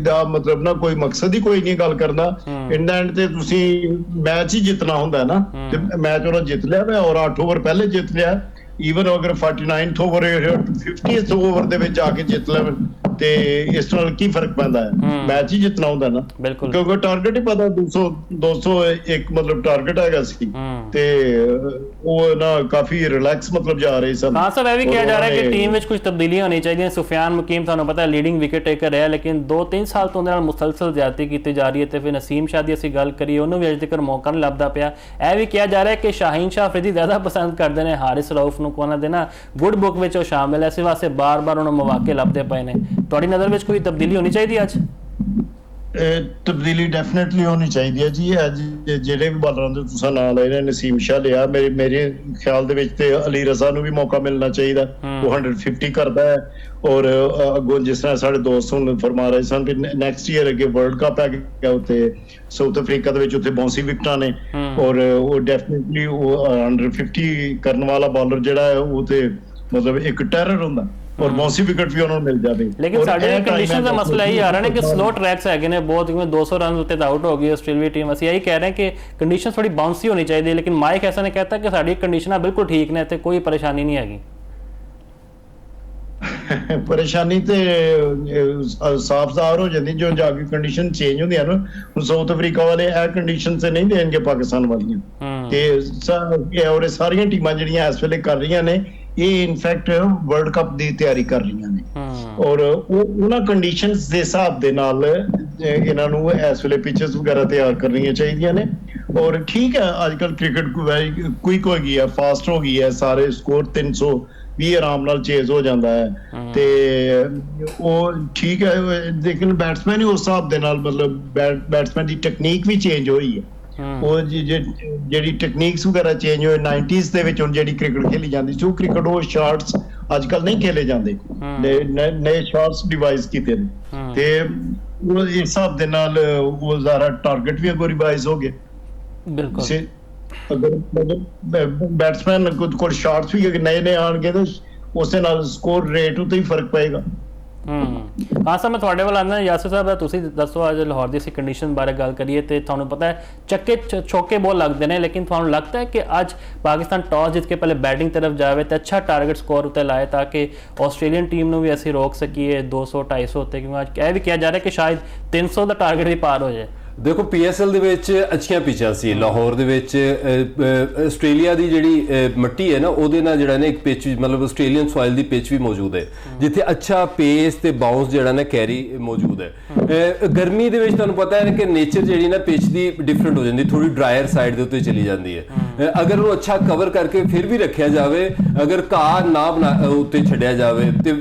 ਦਾ ਮਤਲਬ ਨਾ ਕੋਈ ਮਕਸਦ ਹੀ ਕੋਈ ਨਹੀਂ ਗੱਲ ਕਰਨਾ। ਇਨ ਦਾ ਐਂਡ ਤੇ ਤੁਸੀਂ ਮੈਚ ਹੀ ਜਿੱਤਣਾ ਹੁੰਦਾ ਨਾ, ਤੇ ਮੈਚ ਉਹਨਾਂ ਜਿੱਤ ਲਿਆ ਮੈਂ, ਔਰ 8 ਓਵਰ ਪਹਿਲੇ ਜਿੱਤ ਲਿਆ। ਈਵਨ ਅਗਰ 49th ਓਵਰ 50th ਓਵਰ ਦੇ ਵਿੱਚ ਆ ਕੇ ਜਿੱਤ ਲੈਣ ਤੇ ਇਸ ਨਾਲ ਕੀ ਫਰਕ ਪੈਂਦਾ ਹੈ? ਮੈਚ ਹੀ ਜਿੱਤਣਾ ਹੁੰਦਾ ਨਾ, ਬਿਲਕੁਲ, ਕਿਉਂਕਿ ਟਾਰਗੇਟ ਹੀ ਪਤਾ 200 ਇੱਕ ਮਤਲਬ ਟਾਰਗੇਟ ਹੈਗਾ ਸੀ, ਤੇ ਉਹ ਨਾ ਕਾਫੀ ਰਿਲੈਕਸ ਮਤਲਬ ਜਾ ਰਹੇ ਸਨ। ਹਾਂ ਸਰ, ਇਹ ਵੀ ਕਿਹਾ ਜਾ ਰਿਹਾ ਕਿ ਟੀਮ ਵਿੱਚ ਕੁਝ ਤਬਦੀਲੀਆਂ ਹੋਣੀ ਚਾਹੀਦੀਆਂ। ਸੁਫਿਆਨ ਮੁਕੀਮ ਤੁਹਾਨੂੰ ਪਤਾ ਲੀਡਿੰਗ ਵਿਕਟ ਟੇਕਰ ਹੈ, ਲੇਕਿਨ 2-3 ਸਾਲ ਤੋਂ ਉਹਦੇ ਨਾਲ ਮੁਸਲਸਲ ਜ਼ਿਆਦਤੀ ਕੀਤੀ ਜਾ ਰਹੀ ਹੈ। ਤੇ ਫਿਰ ਨਸੀਮ ਸ਼ਾਹ ਦੀ ਅਸੀਂ ਗੱਲ ਕਰੀਏ, ਉਹਨੂੰ ਵੀ ਅਜੇ ਤੱਕ ਮੌਕਾ ਨਹੀਂ ਲੱਭਦਾ ਪਿਆ। ਇਹ ਵੀ ਕਿਹਾ ਜਾ ਰਿਹਾ ਕਿ ਸ਼ਾਹੀਨ ਸ਼ਾਹ ਅਫਰੀਦੀ ਜ਼ਿਆਦਾ ਪਸੰਦ ਕਰਦੇ ਨੇ ਹਾਰਿਸ ਰਊਫ ਨੂੰ, ਉਹਨਾਂ ਦੇ ਨਾ ਗੁੱਡ ਬੁੱਕ ਵਿੱਚ ਉਹ ਸ਼ਾਮਿਲ ਹੈ, ਇਸੇ ਵਾਸਤੇ ਬਾਰ-ਬਾਰ ਉਹਨਾਂ ਨੂੰ ਮੌਕੇ ਲੱਭਦੇ ਪਏ ਨੇ। ਤੁਹਾਡੀ ਨਜ਼ਰ ਵਿੱਚ ਕੋਈ ਤਬਦੀਲੀ ਹੋਣੀ ਚਾਹੀਦੀ ਅੱਜ? ਤਬਦੀਲੀ ਡੈਫੀਨਿਟਲੀ ਹੋਣੀ ਚਾਹੀਦੀ ਹੈ ਜੀ। ਅੱਜ ਜਿਹੜੇ ਵੀ ਬਾਲਰਾਂ ਦੇ ਤੁਸੀਂ ਨਾਂ ਲਏ ਨੇ, ਨਸੀਮ ਸ਼ਾਹ ਲਿਆ, ਮੇਰੇ ਖਿਆਲ ਦੇ ਵਿੱਚ ਤੇ ਅਲੀ ਰਜ਼ਾ ਨੂੰ ਵੀ ਮੌਕਾ ਮਿਲਣਾ ਚਾਹੀਦਾ। ਉਹ 150 ਕਰਦਾ ਹੈ, ਔਰ ਅੱਗੋਂ ਜਿਸ ਤਰ੍ਹਾਂ ਸਾਡੇ ਦੋਸਤ ਹੁਣ ਫਰਮਾ ਰਹੇ ਸਨ ਕਿ ਨੈਕਸਟ ਈਅਰ ਅੱਗੇ ਵਰਲਡ ਕੱਪ ਹੈ ਉੱਥੇ ਸਾਊਥ ਅਫਰੀਕਾ ਦੇ ਵਿੱਚ, ਉੱਥੇ ਬਾਉਂਸੀ ਵਿਕਟਾਂ ਨੇ, ਔਰ ਉਹ ਡੈਫੀਨਿਟਲੀ ਉਹ 150 ਕਰਨ ਵਾਲਾ ਬਾਲਰ ਜਿਹੜਾ ਹੈ ਉਹ ਤੇ ਮਤਲਬ ਇੱਕ ਟੈਰਰ ਹੁੰਦਾ, ਔਰ ਬਾਉਂਸੀ ਵਿਕਟ ਵੀ ਉਹਨਾਂ ਨੂੰ ਮਿਲ ਜਾਵੇ। ਲੇਕਿਨ ਸਾਡੇ ਕੰਡੀਸ਼ਨ ਦਾ ਮਸਲਾ ਇਹ ਆ ਰਿਹਾ ਨੇ ਕਿ ਸਲੋ ਟਰੈਕਸ ਹੈਗੇ ਨੇ ਬਹੁਤ, ਜਿਵੇਂ 200 ਰਨ ਉੱਤੇ ਤਾਂ ਆਊਟ ਹੋ ਗਈ ਆਸਟ੍ਰੇਲੀਆ ਟੀਮ। ਅਸੀਂ ਇਹੀ ਕਹਿ ਰਹੇ ਕਿ ਕੰਡੀਸ਼ਨ ਥੋੜੀ ਬਾਉਂਸੀ ਹੋਣੀ ਚਾਹੀਦੀ ਹੈ, ਲੇਕਿਨ ਮਾਈਕ ਹੈਸਨ ਨੇ ਕਹਿਤਾ ਕਿ ਸਾਡੀ ਕੰਡੀਸ਼ਨਾਂ ਬਿਲਕੁਲ ਠੀਕ ਨੇ, ਇੱਥੇ ਕੋਈ ਪਰੇਸ਼ਾਨੀ ਨਹੀਂ ਹੈਗੀ। ਪਰੇਸ਼ਾਨੀ ਤੇ ਸਾਫ਼ ਜ਼ਾਹਰ ਹੋ ਜਾਂਦੀ ਜੋ ਜਾ ਕੇ ਕੰਡੀਸ਼ਨ ਚੇਂਜ ਹੁੰਦੀਆਂ ਨਾ। ਹੁਣ ਸਾਊਥ ਅਫਰੀਕਾ ਵਾਲੇ ਇਹ ਕੰਡੀਸ਼ਨ ਤੇ ਨਹੀਂ ਦੇਣਗੇ ਪਾਕਿਸਤਾਨ ਵਾਲੀਆਂ, ਤੇ ਔਰ ਸਾਰੀਆਂ ਟੀਮਾਂ ਜਿਹੜੀਆਂ ਇਸ ਵੇਲੇ ਕਰ ਰਹੀਆਂ ਨੇ, ਇਹ ਇਨਫੈਕਟ ਵਰਲਡ ਕੱਪ ਦੀ ਤਿਆਰੀ ਕਰ ਰਹੀਆਂ ਨੇ, ਔਰ ਉਹਨਾਂ ਕੰਡੀਸ਼ਨਸ ਦੇ ਹਿਸਾਬ ਦੇ ਨਾਲ ਇਹਨਾਂ ਨੂੰ ਇਸ ਵੇਲੇ ਪਿਚਸ ਵਗੈਰਾ ਤਿਆਰ ਕਰਨੀਆਂ ਚਾਹੀਦੀਆਂ ਨੇ। ਔਰ ਠੀਕ ਹੈ, ਅੱਜ ਕੱਲ ਕ੍ਰਿਕਟ ਕੁਇਕ ਹੋ ਗਈ ਹੈ, ਫਾਸਟ ਹੋ ਗਈ ਹੈ, ਸਾਰੇ ਸਕੋਰ 300 ਵੀ ਆਰਾਮ ਨਾਲ ਚੇਜ਼ ਹੋ ਜਾਂਦਾ ਹੈ, ਤੇ ਉਹ ਠੀਕ ਹੈ। ਲੇਕਿਨ ਬੈਟਸਮੈਨ ਹੀ ਉਸ ਹਿਸਾਬ ਦੇ ਨਾਲ ਮਤਲਬ ਬੈਟਸਮੈਨ ਦੀ ਟੈਕਨੀਕ ਵੀ ਚੇਂਜ ਹੋਈ ਹੈ। ਉਹ ਜਿਹੜੀ ਟੈਕਨੀਕਸ ਵਗੈਰਾ ਚੇਂਜ ਹੋਏ 90s ਦੇ ਵਿੱਚ, ਹੁਣ ਜਿਹੜੀ ਕ੍ਰਿਕਟ ਖੇਲੀ ਜਾਂਦੀ ਸੀ ਉਹ ਕ੍ਰਿਕਟ, ਉਹ ਸ਼ਾਟਸ ਅੱਜ ਕੱਲ ਨਹੀਂ ਖੇਲੇ ਜਾਂਦੇ, ਨਏ ਸ਼ਾਟਸ ਡਿਵਾਈਸ ਕੀਤੇ ਨੇ, ਤੇ ਉਹ ਇਸ ਹਿਸਾਬ ਦੇ ਨਾਲ ਉਹ ਜ਼ਿਆਦਾ ਟਾਰਗੇਟ ਵੀ ਅੱਗੋਂ ਰਿਵਾਈਜ਼ ਹੋ ਗਏ। ਬਿਲਕੁਲ, ਅਗਰ ਬੈਟਸਮੈਨ ਕੋਲ ਸ਼ਾਟਸ ਵੀ ਨਏ ਆਣਗੇ ਤਾਂ ਉਸੇ ਨਾਲ ਸਕੋਰ ਰੇਟ ਉਤੇ ਹੀ ਫਰਕ ਪਏਗਾ। ਹਾਂ ਸਰ, ਮੈਂ ਤੁਹਾਡੇ ਵੱਲ ਆਉਂਦਾ। ਯਾਸਿਰ ਸਾਹਿਬ, ਤੁਸੀਂ ਦੱਸੋ ਅੱਜ ਲਾਹੌਰ ਦੀ ਅਸੀਂ ਕੰਡੀਸ਼ਨ ਬਾਰੇ ਗੱਲ ਕਰੀਏ ਤੇ ਤੁਹਾਨੂੰ ਪਤਾ ਹੈ ਚੱਕੇ ਚੌਕੇ ਬਹੁਤ ਲੱਗਦੇ ਨੇ, ਲੇਕਿਨ ਤੁਹਾਨੂੰ ਲੱਗਦਾ ਹੈ ਕਿ ਅੱਜ ਪਾਕਿਸਤਾਨ ਟਾਸ ਜਿੱਤ ਕੇ ਪਹਿਲੇ ਬੈਟਿੰਗ ਤਰਫ ਜਾਵੇ ਤੇ ਅੱਛਾ ਟਾਰਗੇਟ ਸਕੋਰ ਉੱਤੇ ਲਾਏ ਤਾਂ ਕਿ ਆਸਟ੍ਰੇਲੀਅਨ ਟੀਮ ਨੂੰ ਵੀ ਅਸੀਂ ਰੋਕ ਸਕੀਏ 200-250 ਉੱਤੇ, ਕਿਉਂਕਿ ਅੱਜ ਇਹ ਵੀ ਕਿਹਾ ਜਾ ਰਿਹਾ ਕਿ ਸ਼ਾਇਦ 300 ਦਾ ਟਾਰਗੇਟ ਵੀ ਪਾਰ ਹੋ ਜਾਏ। ਦੇਖੋ, PSL ਦੇ ਵਿੱਚ ਅੱਛੀਆਂ ਪਿਚਾਂ ਸੀ। ਲਾਹੌਰ ਦੇ ਵਿੱਚ ਆਸਟ੍ਰੇਲੀਆ ਦੀ ਜਿਹੜੀ ਮਿੱਟੀ ਹੈ ਨਾ, ਉਹਦੇ ਨਾਲ ਜਿਹੜਾ ਨਾ ਇੱਕ ਪਿਚ ਮਤਲਬ ਆਸਟ੍ਰੇਲੀਅਨ ਸੋਇਲ ਦੀ ਪਿਚ ਵੀ ਮੌਜੂਦ ਹੈ, ਜਿੱਥੇ ਅੱਛਾ ਪੇਸ ਤੇ ਬਾਉਂਸ ਜਿਹੜਾ ਨਾ ਕੈਰੀ ਮੌਜੂਦ ਹੈ। ਗਰਮੀ ਦੇ ਵਿੱਚ ਤੁਹਾਨੂੰ ਪਤਾ ਹੈ ਕਿ ਨੇਚਰ ਜਿਹੜੀ ਨਾ ਪਿਚ ਦੀ ਡਿਫਰੈਂਟ ਹੋ ਜਾਂਦੀ, ਥੋੜੀ ਡਰਾਇਰ ਸਾਈਡ ਦੇ ਉੱਤੇ ਚਲੀ ਜਾਂਦੀ ਹੈ। ਅਗਰ ਉਹ ਅੱਛਾ ਕਵਰ ਕਰਕੇ ਫਿਰ ਵੀ ਰੱਖਿਆ ਜਾਵੇ, ਅਗਰ ਘਾਹ ਨਾ ਉੱਤੇ ਛੱਡਿਆ ਜਾਵੇ ਤੇ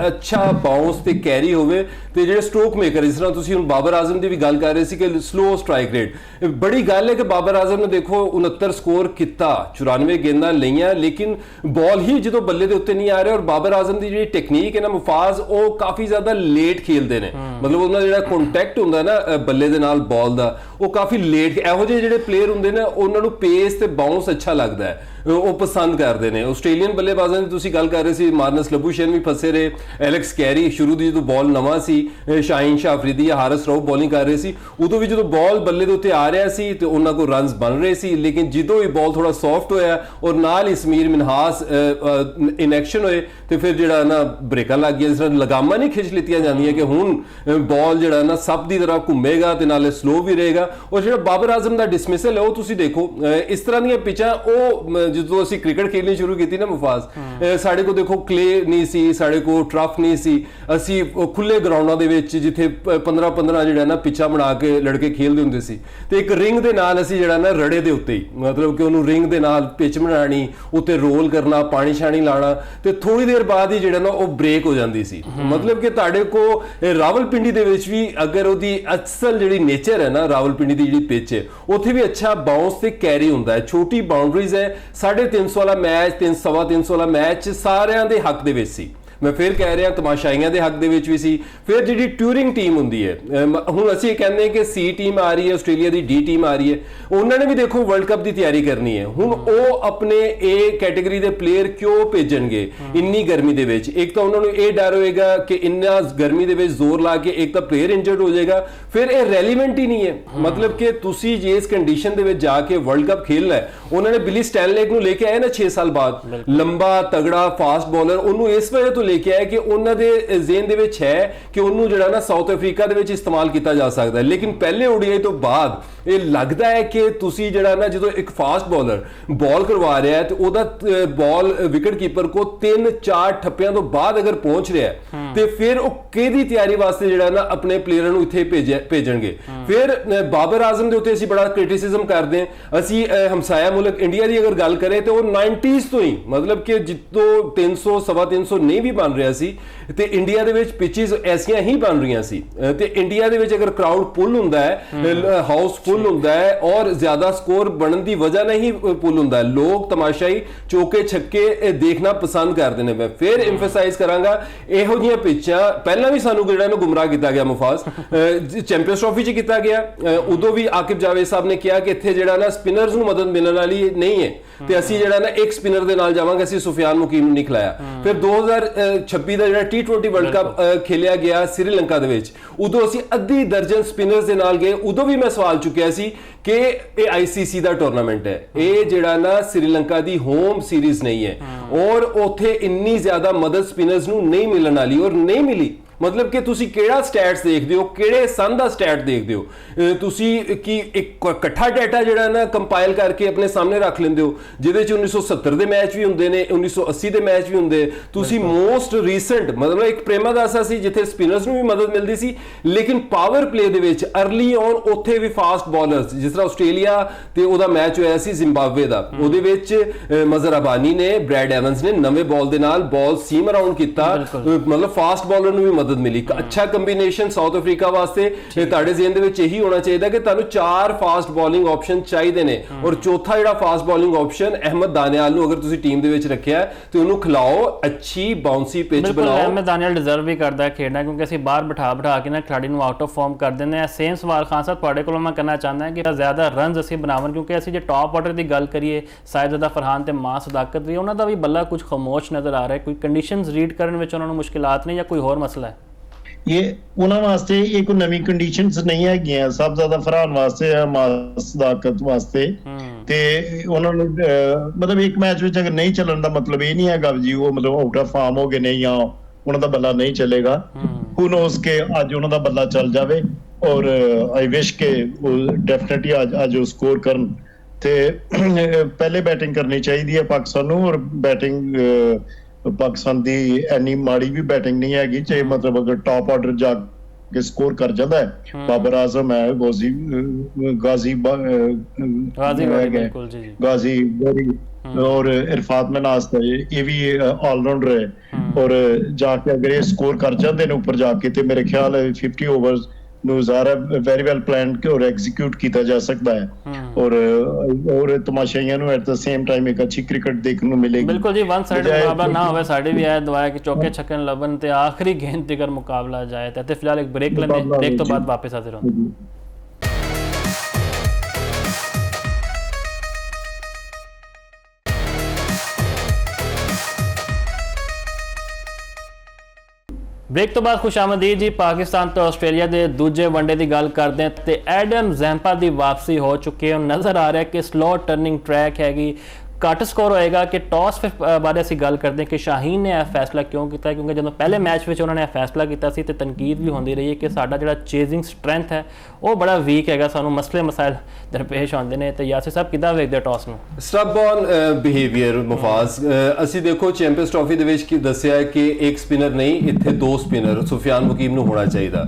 ਅੱਛਾ ਬਾਉਂਸ ਤੇ ਕੈਰੀ ਹੋਵੇ, ਤੇ ਜਿਹੜੇ ਸਟ੍ਰੋਕ ਮੇਕਰ, ਇਸ ਤਰ੍ਹਾਂ ਤੁਸੀਂ ਹੁਣ ਬਾਬਰ ਆਜ਼ਮ ਦੀ ਵੀ ਗੱਲ ਕਰ ਰਹੇ ਸੀ ਕਿ ਸਲੋ ਸਟ੍ਰਾਈਕ ਰੇਟ, ਬੜੀ ਗੱਲ ਹੈ ਕਿ ਬਾਬਰ ਆਜ਼ਮ ਨੇ ਦੇਖੋ 69 ਸਕੋਰ ਕੀਤਾ, 94 ਗੇਂਦਾਂ ਲਈਆਂ, ਲੇਕਿਨ ਬਾਲ ਹੀ ਜਦੋਂ ਬੱਲੇ ਦੇ ਉੱਤੇ ਨਹੀਂ ਆ ਰਿਹਾ। ਔਰ ਬਾਬਰ ਆਜ਼ਮ ਦੀ ਜਿਹੜੀ ਟੈਕਨੀਕ ਹੈ ਨਾ ਮੁਫਾਜ਼, ਉਹ ਕਾਫੀ ਜ਼ਿਆਦਾ ਲੇਟ ਖੇਲਦੇ ਨੇ, ਮਤਲਬ ਉਹਨਾਂ ਦਾ ਜਿਹੜਾ ਕੰਟੈਕਟ ਹੁੰਦਾ ਨਾ ਬੱਲੇ ਦੇ ਨਾਲ ਬਾਲ ਦਾ, ਉਹ ਕਾਫੀ ਲੇਟ। ਇਹੋ ਜਿਹੇ ਜਿਹੜੇ ਪਲੇਅਰ ਹੁੰਦੇ ਨੇ ਉਹਨਾਂ ਨੂੰ ਪੇਸ ਤੇ ਬਾਉਂਸ ਅੱਛਾ ਲੱਗਦਾ ਹੈ, ਉਹ ਪਸੰਦ ਕਰਦੇ ਨੇ। ਆਸਟ੍ਰੇਲੀਅਨ ਬੱਲੇਬਾਜ਼ਾਂ ਦੀ ਤੁਸੀਂ ਗੱਲ ਕਰ ਰਹੇ ਸੀ, ਮਾਰਨਸ ਲਬੂਸ਼ੇਨ ਵੀ ਫਸੇ ਰਹੇ, ਐਲੈਕਸ ਕੈਰੀ ਸ਼ੁਰੂ ਦੀ ਜਦੋਂ ਬਾਲ ਨਵਾਂ ਸੀ, ਸ਼ਾਹੀਨ ਸ਼ਾਹ ਅਫਰੀਦੀ ਜਾਂ ਹਾਰਿਸ ਰਊਫ ਬੋਲਿੰਗ ਕਰ ਰਹੇ ਸੀ, ਉਦੋਂ ਵੀ ਜਦੋਂ ਬਾਲ ਬੱਲੇ ਦੇ ਉੱਤੇ ਆ ਰਿਹਾ ਸੀ ਤੇ ਉਹਨਾਂ ਕੋਲ ਰਨਸ ਬਣ ਰਹੇ ਸੀ, ਲੇਕਿਨ ਜਦੋਂ ਇਹ ਬਾਲ ਥੋੜਾ ਸੌਫਟ ਹੋਇਆ ਔਰ ਨਾਲ ਹੀ ਸਮੀਰ ਮਿਨਹਾਸ ਇਨ ਐਕਸ਼ਨ ਹੋਏ ਤੇ ਫਿਰ ਜਿਹੜਾ ਨਾ ਬ੍ਰੇਕਾਂ ਲੱਗ ਗਿਆ, ਜਿਸ ਤਰ੍ਹਾਂ ਲਗਾਮਾਂ ਨਹੀਂ ਖਿੱਚ ਲਿੱਤੀਆਂ ਜਾਂਦੀਆਂ ਕਿ ਹੁਣ ਬਾਲ ਜਿਹੜਾ ਨਾ ਸਭ ਦੀ ਤਰ੍ਹਾਂ ਘੁੰਮੇਗਾ ਤੇ ਨਾਲੇ ਸਲੋ ਵੀ ਰਹੇਗਾ। ਔਰ ਜਿਹੜਾ ਬਾਬਰ ਆਜ਼ਮ ਦਾ ਡਿਸਮਿਸਲ ਹੈ, ਉਹ ਤੁਸੀਂ ਦੇਖੋ ਇਸ ਤਰ੍ਹਾਂ ਦੀਆਂ ਪਿਚਾਂ, ਉਹ ਜਦੋਂ ਅਸੀਂ ਕ੍ਰਿਕਟ ਖੇਡਣੀ ਸ਼ੁਰੂ ਕੀਤੀ ਨਾ ਮੁਫਾਜ਼, ਸਾਡੇ ਕੋਲ ਦੇਖੋ ਕਲੇ ਨਹੀਂ ਸੀ, ਸਾਡੇ ਕੋਲ ਟਰਫ ਨਹੀਂ ਸੀ, ਅਸੀਂ ਖੁੱਲੇ ਗਰਾਊਂਡਾਂ ਦੇ ਵਿੱਚ ਜਿੱਥੇ 15-15 ਜਿਹੜਾ ਨਾ ਪਿੱਚਾਂ ਬਣਾ ਕੇ ਲੜਕੇ ਖੇਲਦੇ ਹੁੰਦੇ ਸੀ, ਤੇ ਇੱਕ ਰਿੰਗ ਦੇ ਨਾਲ ਅਸੀਂ ਜਿਹੜਾ ਨਾ ਰੜੇ ਦੇ ਉੱਤੇ ਹੀ ਮਤਲਬ ਕਿ ਉਹਨੂੰ ਰਿੰਗ ਦੇ ਨਾਲ ਪਿੱਚ ਬਣਾਣੀ, ਉੱਤੇ ਰੋਲ ਕਰਨਾ, ਪਾਣੀ ਛਾਣੀ ਲਾਣਾ, ਤੇ ਥੋੜੀ ਦੇਰ ਬਾਅਦ ਹੀ ਜਿਹੜਾ ਨਾ ਉਹ ਬ੍ਰੇਕ ਹੋ ਜਾਂਦੀ ਸੀ। ਮਤਲਬ ਕਿ ਤੁਹਾਡੇ ਕੋ ਰਾਵਲਪਿੰਡੀ ਦੇ ਵਿੱਚ ਵੀ ਅਗਰ ਉਹਦੀ ਅਸਲ ਜਿਹੜੀ ਨੇਚਰ ਹੈ ਨਾ, ਰਾਵਲਪਿੰਡੀ ਦੀ ਜਿਹੜੀ ਪਿੱਚ ਹੈ, ਉੱਥੇ ਵੀ ਅੱਛਾ ਬਾਉਂਸ ਤੇ ਕੈਰੀ ਹੁੰਦਾ ਹੈ, ਛੋਟੀ ਬਾਉਂਡਰੀਜ਼ ਹੈ। 350 ਵਾਲਾ ਮੈਚ, 350 ਵਾਲਾ ਮੈਚ ਸਾਰਿਆਂ ਦੇ ਹੱਕ ਦੇ ਵਿੱਚ ਸੀ। ਮੈਂ ਫਿਰ ਕਹਿ ਰਿਹਾ ਤਮਾਸ਼ਾਈਆਂ ਦੇ ਹੱਕ ਦੇ ਵਿੱਚ ਵੀ ਸੀ। ਫਿਰ ਜਿਹੜੀ ਟਿਊਰਿੰਗ ਟੀਮ ਹੁੰਦੀ ਹੈ, ਹੁਣ ਅਸੀਂ ਇਹ ਕਹਿੰਦੇ ਕਿ ਸੀ ਟੀਮ ਆ ਰਹੀ ਹੈ, ਆਸਟ੍ਰੇਲੀਆ ਦੀ ਡੀ ਟੀਮ ਆ ਰਹੀ ਹੈ, ਉਹਨਾਂ ਨੇ ਵੀ ਦੇਖੋ ਵਰਲਡ ਕੱਪ ਦੀ ਤਿਆਰੀ ਕਰਨੀ ਹੈ। ਹੁਣ ਉਹ ਆਪਣੇ ਏ ਕੈਟਾਗਰੀ ਦੇ ਪਲੇਅਰ ਕਿਉਂ ਭੇਜਣਗੇ ਇੰਨੀ ਗਰਮੀ ਦੇ ਵਿੱਚ? ਇੱਕ ਤਾਂ ਉਹਨਾਂ ਨੂੰ ਇਹ ਡਰ ਹੋਏਗਾ ਕਿ ਇੰਨਾ ਗਰਮੀ ਦੇ ਵਿੱਚ ਜ਼ੋਰ ਲਾ ਕੇ ਇੱਕ ਤਾਂ ਪਲੇਅਰ ਇੰਜਰਡ ਹੋ ਜਾਏਗਾ, ਫਿਰ ਇਹ ਰੈਲੀਵੈਂਟ ਹੀ ਨਹੀਂ ਹੈ। ਮਤਲਬ ਕਿ ਤੁਸੀਂ ਜੇ ਇਸ ਕੰਡੀਸ਼ਨ ਦੇ ਵਿੱਚ ਜਾ ਕੇ ਵਰਲਡ ਕੱਪ ਖੇਲਣਾ ਹੈ, ਉਹਨਾਂ ਨੇ ਬਿਲੀ ਸਟੈਨਲੇਕ ਨੂੰ ਲੈ ਕੇ ਆਏ ਨਾ 6 ਸਾਲ ਬਾਅਦ, ਲੰਬਾ ਤਗੜਾ ਫਾਸਟ ਬੋਲਰ, ਉਹਨੂੰ ਇਸ ਵਜ੍ਹਾ ਤੋਂ ਲੈ ਕੇ ਆਏ ਕਿ ਉਹਨਾਂ ਦੇ ਜ਼ਿਹਨ ਦੇ ਵਿੱਚ ਹੈ ਕਿ ਉਹਨੂੰ ਜਿਹੜਾ ਨਾ ਸਾਊਥ ਅਫਰੀਕਾ ਦੇ ਵਿੱਚ ਇਸਤੇਮਾਲ ਕੀਤਾ ਜਾ ਸਕਦਾ ਹੈ। ਲੇਕਿਨ ਪਹਿਲੇ ODI ਤੋਂ ਬਾਅਦ ਇਹ ਲੱਗਦਾ ਹੈ ਕਿ ਤੁਸੀਂ ਜਿਹੜਾ ਨਾ ਜਦੋਂ ਇੱਕ ਫਾਸਟ ਬੋਲਰ ਬਾਲ ਕਰਵਾ ਰਿਹਾ ਹੈ ਤੇ ਉਹਦਾ ਬਾਲ ਵਿਕਟ ਕੀਪਰ ਕੋ 3-4 ਠੱਪਿਆਂ ਤੋਂ ਬਾਅਦ ਅਗਰ ਪਹੁੰਚ ਰਿਹਾ ਹੈ ਤੇ ਫਿਰ ਉਹ ਕਿਹਦੀ ਤਿਆਰੀ ਵਾਸਤੇ ਜਿਹੜਾ ਨਾ ਆਪਣੇ ਪਲੇਅਰਾਂ ਨੂੰ ਇੱਥੇ ਭੇਜਣਗੇ। ਫਿਰ ਬਾਬਰ ਆਜ਼ਮ ਦੇ ਉੱਤੇ ਅਸੀਂ ਬੜਾ ਕ੍ਰਿਟਿਸਿਜ਼ਮ ਕਰਦੇ ਹਾਂ। ਅਸੀਂ ਹਮਸਾਇਆ ਮੁਲਕ ਇੰਡੀਆ ਦੀ ਅਗਰ ਗੱਲ ਕरें ਤੇ ਉਹ 90s ਤੋਂ ਹੀ ਮਤਲਬ ਕਿ ਜਿੱਦੋਂ 300 ਸਵਾ 300 ਨਹੀਂ ਵੀ ਬਣ ਰਿਹਾ ਸੀ ਤੇ ਇੰਡੀਆ ਦੇ ਵਿੱਚ ਪਿਚਿਸ ਐਸੀਆਂ ਹੀ ਬਣ ਰਹੀਆਂ ਸੀ ਤੇ ਇੰਡੀਆ ਦੇ ਵਿੱਚ ਅਗਰ ਕਰਾਊਡ ਪੁੱਲ ਹੁੰਦਾ ਹੈ, ਹਾਊਸ ਫੁੱਲ ਹੁੰਦਾ ਹੈ ਔਰ ਜ਼ਿਆਦਾ ਸਕੋਰ ਬਣਨ ਦੀ ਵਜ੍ਹਾ ਨਹੀਂ ਪੁੱਲ ਹੁੰਦਾ ਹੈ, ਲੋਕ ਤਮਾਸ਼ਾਈ ਚੌਕੇ ਛੱਕੇ ਦੇਖਣਾ ਪਸੰਦ ਕਰਦੇ ਨੇ। ਮੈਂ ਫਿਰ ਐਮਫਸਾਈਜ਼ ਕਰਾਂਗਾ ਇਹੋ ਜਿਹੀਆਂ ਪਿੱਚਾਂ ਪਹਿਲਾਂ ਵੀ ਸਾਨੂੰ ਜਿਹੜਾ ਨੂੰ ਗੁੰਮਰਾਹ ਕੀਤਾ ਗਿਆ ਮੁਫਾਜ਼, ਚੈਂਪੀਅਨਸ ਟਰਾਫੀ 'ਚ ਕੀਤਾ ਗਿਆ। ਉਦੋਂ ਵੀ ਆਕਿਬ ਜਾਵੇਦ ਸਾਹਿਬ ਨੇ ਕਿਹਾ ਕਿ ਇੱਥੇ ਜਿਹੜਾ ਨਾ ਸਪਿਨਰਸ ਨੂੰ ਮਦਦ ਮਿਲਣ ਵਾਲੀ ਨਹੀਂ ਹੈ ਤੇ ਅਸੀਂ ਜਿਹੜਾ ਨਾ ਇੱਕ ਸਪਿਨਰ ਦੇ ਨਾਲ ਜਾਵਾਂਗੇ, ਅਸੀਂ ਸੁਫਿਆਨ ਮੁਕੀਮ ਨੂੰ ਨਹੀਂ ਖਿਲਾਇਆ। ਫਿਰ 2026 ਦਾ ਜਿਹੜਾ T20 ਵਰਲਡ ਕੱਪ ਖੇਲਿਆ ਗਿਆ ਸ੍ਰੀਲੰਕਾ ਦੇ ਵਿੱਚ, ਉਦੋਂ ਅਸੀਂ ਅੱਧੀ ਦਰਜਨ ਸਪਿਨਰਸ ਦੇ ਨਾਲ ਗਏ। ਉਦੋਂ ਵੀ ਮੈਂ ਸਵਾਲ ਚੁੱਕਿਆ ਸੀ ਕਿ ਇਹ ICC ਦਾ ਟੂਰਨਾਮੈਂਟ ਹੈ, ਇਹ ਜਿਹੜਾ ਨਾ ਸ੍ਰੀਲੰਕਾ ਦੀ ਹੋਮ ਸੀਰੀਜ਼ ਨਹੀਂ ਹੈ ਔਰ ਉੱਥੇ ਇੰਨੀ ਜ਼ਿਆਦਾ ਮਦਦ ਸਪਿਨਰਸ ਨੂੰ ਨਹੀਂ ਮਿਲਣ ਵਾਲੀ ਔਰ ਨਹੀਂ ਮਿਲੀ। ਮਤਲਬ ਕਿ ਤੁਸੀਂ ਕਿਹੜਾ ਸਟੈਟਸ ਦੇਖਦੇ ਹੋ, ਕਿਹੜੇ ਸਨ ਦਾ ਸਟੈਟ ਦੇਖਦੇ ਹੋ? ਤੁਸੀਂ ਕੀ ਇੱਕ ਇਕੱਠਾ ਡਾਟਾ ਜਿਹੜਾ ਨਾ ਕੰਪਾਈਲ ਕਰਕੇ ਆਪਣੇ ਸਾਹਮਣੇ ਰੱਖ ਲੈਂਦੇ ਹੋ ਜਿਹਦੇ ਚ 1970 ਦੇ ਮੈਚ ਵੀ ਹੁੰਦੇ ਨੇ, 1980 ਦੇ ਮੈਚ ਵੀ ਹੁੰਦੇ? ਤੁਸੀਂ ਮੋਸਟ ਰੀਸੈਂਟ ਮਤਲਬ ਇੱਕ ਪ੍ਰੇਮਾਦਾਸਾ ਸੀ ਜਿੱਥੇ ਸਪਿਨਰਸ ਨੂੰ ਵੀ ਮਦਦ ਮਿਲਦੀ ਸੀ, ਲੇਕਿਨ ਪਾਵਰ ਪਲੇ ਦੇ ਵਿੱਚ ਅਰਲੀ ਔਨ ਉੱਥੇ ਵੀ ਫਾਸਟ ਬੋਲਰਸ, ਜਿਸ ਤਰ੍ਹਾਂ ਆਸਟ੍ਰੇਲੀਆ ਤੇ ਉਹਦਾ ਮੈਚ ਹੋਇਆ ਸੀ ਜ਼ਿੰਬਾਬਵੇ ਦਾ, ਉਹਦੇ ਵਿੱਚ ਮਜ਼ਹਰ ਅਬਾਨੀ ਨੇ, ਬ੍ਰੈਡ ਐਵਨਸ ਨੇ ਨਵੇਂ ਬਾਲ ਦੇ ਨਾਲ ਬਾਲ ਸੀਮ ਅਰਾਊਂਡ ਕੀਤਾ, ਮਤਲਬ ਫਾਸਟ ਬੋਲਰ ਨੂੰ ਵੀ ਮਦਦ ਮਿਲੀ। ਅੱਛਾ ਕੰਬੀਨੇਸ਼ਨ ਸਾਊਥ ਅਫਰੀਕਾ ਵਾਸਤੇ ਤੁਹਾਡੇ ਜ਼ਿਹਨ ਦੇ ਵਿੱਚ ਇਹੀ ਹੋਣਾ ਚਾਹੀਦਾ ਕਿ ਤੁਹਾਨੂੰ 4 ਫਾਸਟ ਬੋਲਿੰਗ ਆਪਸ਼ਨ ਚਾਹੀਦੇ ਨੇ ਔਰ ਚੌਥਾ ਜਿਹੜਾ fast bowling option Ahmed Daniyal ਨੂੰ ਅਗਰ ਤੁਸੀਂ ਟੀਮ ਦੇ ਵਿੱਚ ਰੱਖਿਆ ਤੇ ਉਹਨੂੰ ਖਿਲਾਓ, ਅੱਛੀ ਬਾਉਂਸੀ ਪਿਚ ਬਣਾਓ। ਅਹਿਮਦ ਦਾਨਿਆਲ ਡਿਜ਼ਰਵ ਵੀ ਕਰਦਾ ਹੈ ਖੇਡਣਾ, ਕਿਉਂਕਿ ਅਸੀਂ ਬਾਹਰ ਬਿਠਾ ਕੇ ਨਾ ਖਿਡਾਰੀ ਨੂੰ ਆਊਟ ਆਫ ਫਾਰਮ ਕਰ ਦਿੰਦੇ ਹਾਂ। ਸੇਮ ਸਵਾਲ ਖਾਨ ਸਾਹਿਬ ਤੁਹਾਡੇ ਕੋਲੋਂ ਮੈਂ ਕਰਨਾ ਚਾਹੁੰਦਾ ਕਿ ਜ਼ਿਆਦਾ ਰਨਸ ਅਸੀਂ ਬਣਾਵਣ, ਕਿਉਂਕਿ ਅਸੀਂ ਜੇ ਟਾਪ ਆਰਡਰ ਦੀ ਗੱਲ ਕਰੀਏ ਸਾਹਿਬਜ਼ਾਦਾ ਫਰਹਾਨ ਤੇ ਮਾਂ ਸਦਾਕਤ ਵੀ, ਉਹਨਾਂ ਦਾ ਵੀ ਬੱਲਾ ਕੁਝ ਖਾਮੋਸ਼ ਨਜ਼ਰ ਆ ਰਿਹਾ। ਕੋਈ ਕੰਡੀਸ਼ਨਸ ਰੀਡ ਕਰਨ ਵਿੱਚ ਉਹਨਾਂ ਨੂੰ ਮੁਸ਼ਕਿਲਾਤ ਨੇ ਜਾਂ ਕੋਈ ਹੋਰ ਮਸਲਾ ਹੈ? ਇਹ ਉਹਨਾਂ ਵਾਸਤੇ ਇਹ ਕੋਈ ਨਵੀਂ ਕੰਡੀਸ਼ਨਸ ਨਹੀਂ ਹੈਗੀਆਂ, ਸਭ ਜ਼ਿਆਦਾ ਫਰਹਾਨ ਵਾਸਤੇ ਹੈ, ਮਾਂ ਸਦਾਕਤ ਵਾਸਤੇ। ਤੇ ਉਹਨਾਂ ਨੂੰ ਮਤਲਬ ਇੱਕ ਮੈਚ ਵਿੱਚ ਅਗਰ ਨਹੀਂ ਚੱਲਣ ਦਾ ਮਤਲਬ ਇਹ ਨਹੀਂ ਹੈਗਾ ਜੀ ਉਹ ਮਤਲਬ ਆਊਟ ਆਫ ਫਾਰਮ ਹੋ ਗਏ ਨੇ ਜਾਂ ਉਹਨਾਂ ਦਾ ਬੱਲਾ ਨਹੀਂ ਚੱਲੇਗਾ। ਹੂ ਨੋਸ ਕਿ ਅੱਜ ਉਹਨਾਂ ਦਾ ਬੱਲਾ ਚੱਲ ਜਾਵੇ ਔਰ ਆਈ ਵਿਸ਼ ਕਿ ਉਹ ਡੈਫੀਨਿਟਲੀ ਅੱਜ ਉਹ ਸਕੋਰ ਕਰਨ। ਤੇ ਪਹਿਲੇ ਬੈਟਿੰਗ ਕਰਨੀ ਚਾਹੀਦੀ ਹੈ ਪਾਕਿਸਤਾਨ ਨੂੰ ਔਰ ਬੈਟਿੰਗ ਪਾਕਿਸਤਾਨ ਦੀ ਇੰਨੀ ਮਾੜੀ ਵੀ ਬੈਟਿੰਗ ਨਹੀਂ ਹੈਗੀ, ਚਾਹੇ ਮਤਲਬ ਅਗਰ ਟਾਪ ਆਰਡਰ ਜਾ ਕੇ ਸਕੋਰ ਕਰ ਜਾਂਦਾ ਹੈ। ਬਾਬਰ ਆਜ਼ਮ ਹੈ, ਗਾਜ਼ੀ ਬੋਰੀ ਔਰ ਇਰਫਾਨ ਮਨਾਸ ਇਹ ਵੀ ਆਲਰਾਊਂਡਰ ਹੈ ਔਰ ਜਾ ਕੇ ਅਗਰ ਇਹ ਸਕੋਰ ਕਰ ਜਾਂਦੇ ਨੇ ਉੱਪਰ ਜਾ ਕੇ ਤੇ ਮੇਰੇ ਖਿਆਲ 50 ਓਵਰਸ ਨੂੰ ਜ਼ਾਰਾ ਵੈਰੀ ਵੈਲ ਪਲਾਨ ਔਰ ਐਗਜ਼ੀਕਿਊਟ ਕੀਤਾ ਜਾ ਸਕਦਾ ਹੈ ਔਰ ਤਮਾਸ਼ਾਈਆਂ ਨੂੰ ਐਟ ਦ ਸੇਮ ਟਾਈਮ ਇੱਕ ਅੱਛੀ ਕ੍ਰਿਕਟ ਦੇਖਣ ਨੂੰ ਮਿਲੇਗੀ। ਬਿਲਕੁਲ ਜੀ, ਵਨ ਸਾਈਡ ਮੁਕਾਬਲਾ ਨਾ ਹੋਵੇ। ਸਾਡੇ ਵੀ ਇਹ ਦੁਆ ਹੈ ਕਿ ਚੌਕੇ ਛੱਕੇ ਲੱਭਣ ਤੇ ਆਖਰੀ ਗੇਂਦ ਤੱਕ ਮੁਕਾਬਲਾ ਜਾਏ। ਤੇ ਫਿਲਹਾਲ ਇੱਕ ਬ੍ਰੇਕ ਲੈਂਦੇ, ਬ੍ਰੇਕ ਤੋਂ ਬਾਅਦ ਵਾਪਸ ਹਾਜ਼ਰ ਹੋਵਾਂਗੇ। ਬ੍ਰੇਕ ਤੋਂ ਬਾਅਦ ਖੁਸ਼ਾਮਦੀਦ ਜੀ। ਪਾਕਿਸਤਾਨ ਤੇ ਆਸਟ੍ਰੇਲੀਆ ਦੇ ਦੂਜੇ ਵਨਡੇ ਦੀ ਗੱਲ ਕਰਦੇ ਹਾਂ ਤੇ ਐਡਮ ਜ਼ੈਂਪਾ ਦੀ ਵਾਪਸੀ ਹੋ ਚੁੱਕੀ ਹੈ। ਨਜ਼ਰ ਆ ਰਿਹਾ ਕਿ ਸਲੋ ਟਰਨਿੰਗ ਟਰੈਕ ਹੈਗੀ, ਘੱਟ ਸਕੋਰ ਹੋਏਗਾ। ਕਿ ਟਾਸ ਬਾਰੇ ਅਸੀਂ ਗੱਲ ਕਰਦੇ ਹਾਂ ਕਿ ਸ਼ਾਹੀਨ ਨੇ ਇਹ ਫੈਸਲਾ ਕਿਉਂ ਕੀਤਾ, ਕਿਉਂਕਿ ਜਦੋਂ ਪਹਿਲੇ ਮੈਚ ਵਿੱਚ ਉਹਨਾਂ ਨੇ ਇਹ ਫੈਸਲਾ ਕੀਤਾ ਸੀ ਤੇ ਤਨਕੀਦ ਵੀ ਹੁੰਦੀ ਰਹੀ ਹੈ ਕਿ ਸਾਡਾ ਜਿਹੜਾ ਚੇਜ਼ਿੰਗ ਸਟਰੈਂਥ ਹੈ ਉਹ ਬੜਾ ਵੀਕ ਹੈਗਾ, ਸਾਨੂੰ ਮਸਲੇ ਮਸਾਇਲ ਦਰਪੇਸ਼ ਆਉਂਦੇ ਨੇ। ਤੇ ਯਾਸਿਰ ਸਾਹਿਬ ਕਿੱਦਾਂ ਵੇਖਦੇ ਟਾਸ ਨੂੰ? ਸਟਬਬੋਰਨ ਬਿਹੇਵੀਅਰ ਮੁਫਾਜ਼, ਅਸੀਂ ਦੇਖੋ ਚੈਂਪੀਅਨਸ ਟਰਾਫੀ ਦੇ ਵਿੱਚ ਕੀ ਦੱਸਿਆ ਕਿ ਇੱਕ ਸਪਿਨਰ ਨਹੀਂ, ਇੱਥੇ 2 ਸਪਿਨਰ ਸੁਫਿਆਨ ਮੁਕੀਮ ਨੂੰ ਹੋਣਾ ਚਾਹੀਦਾ।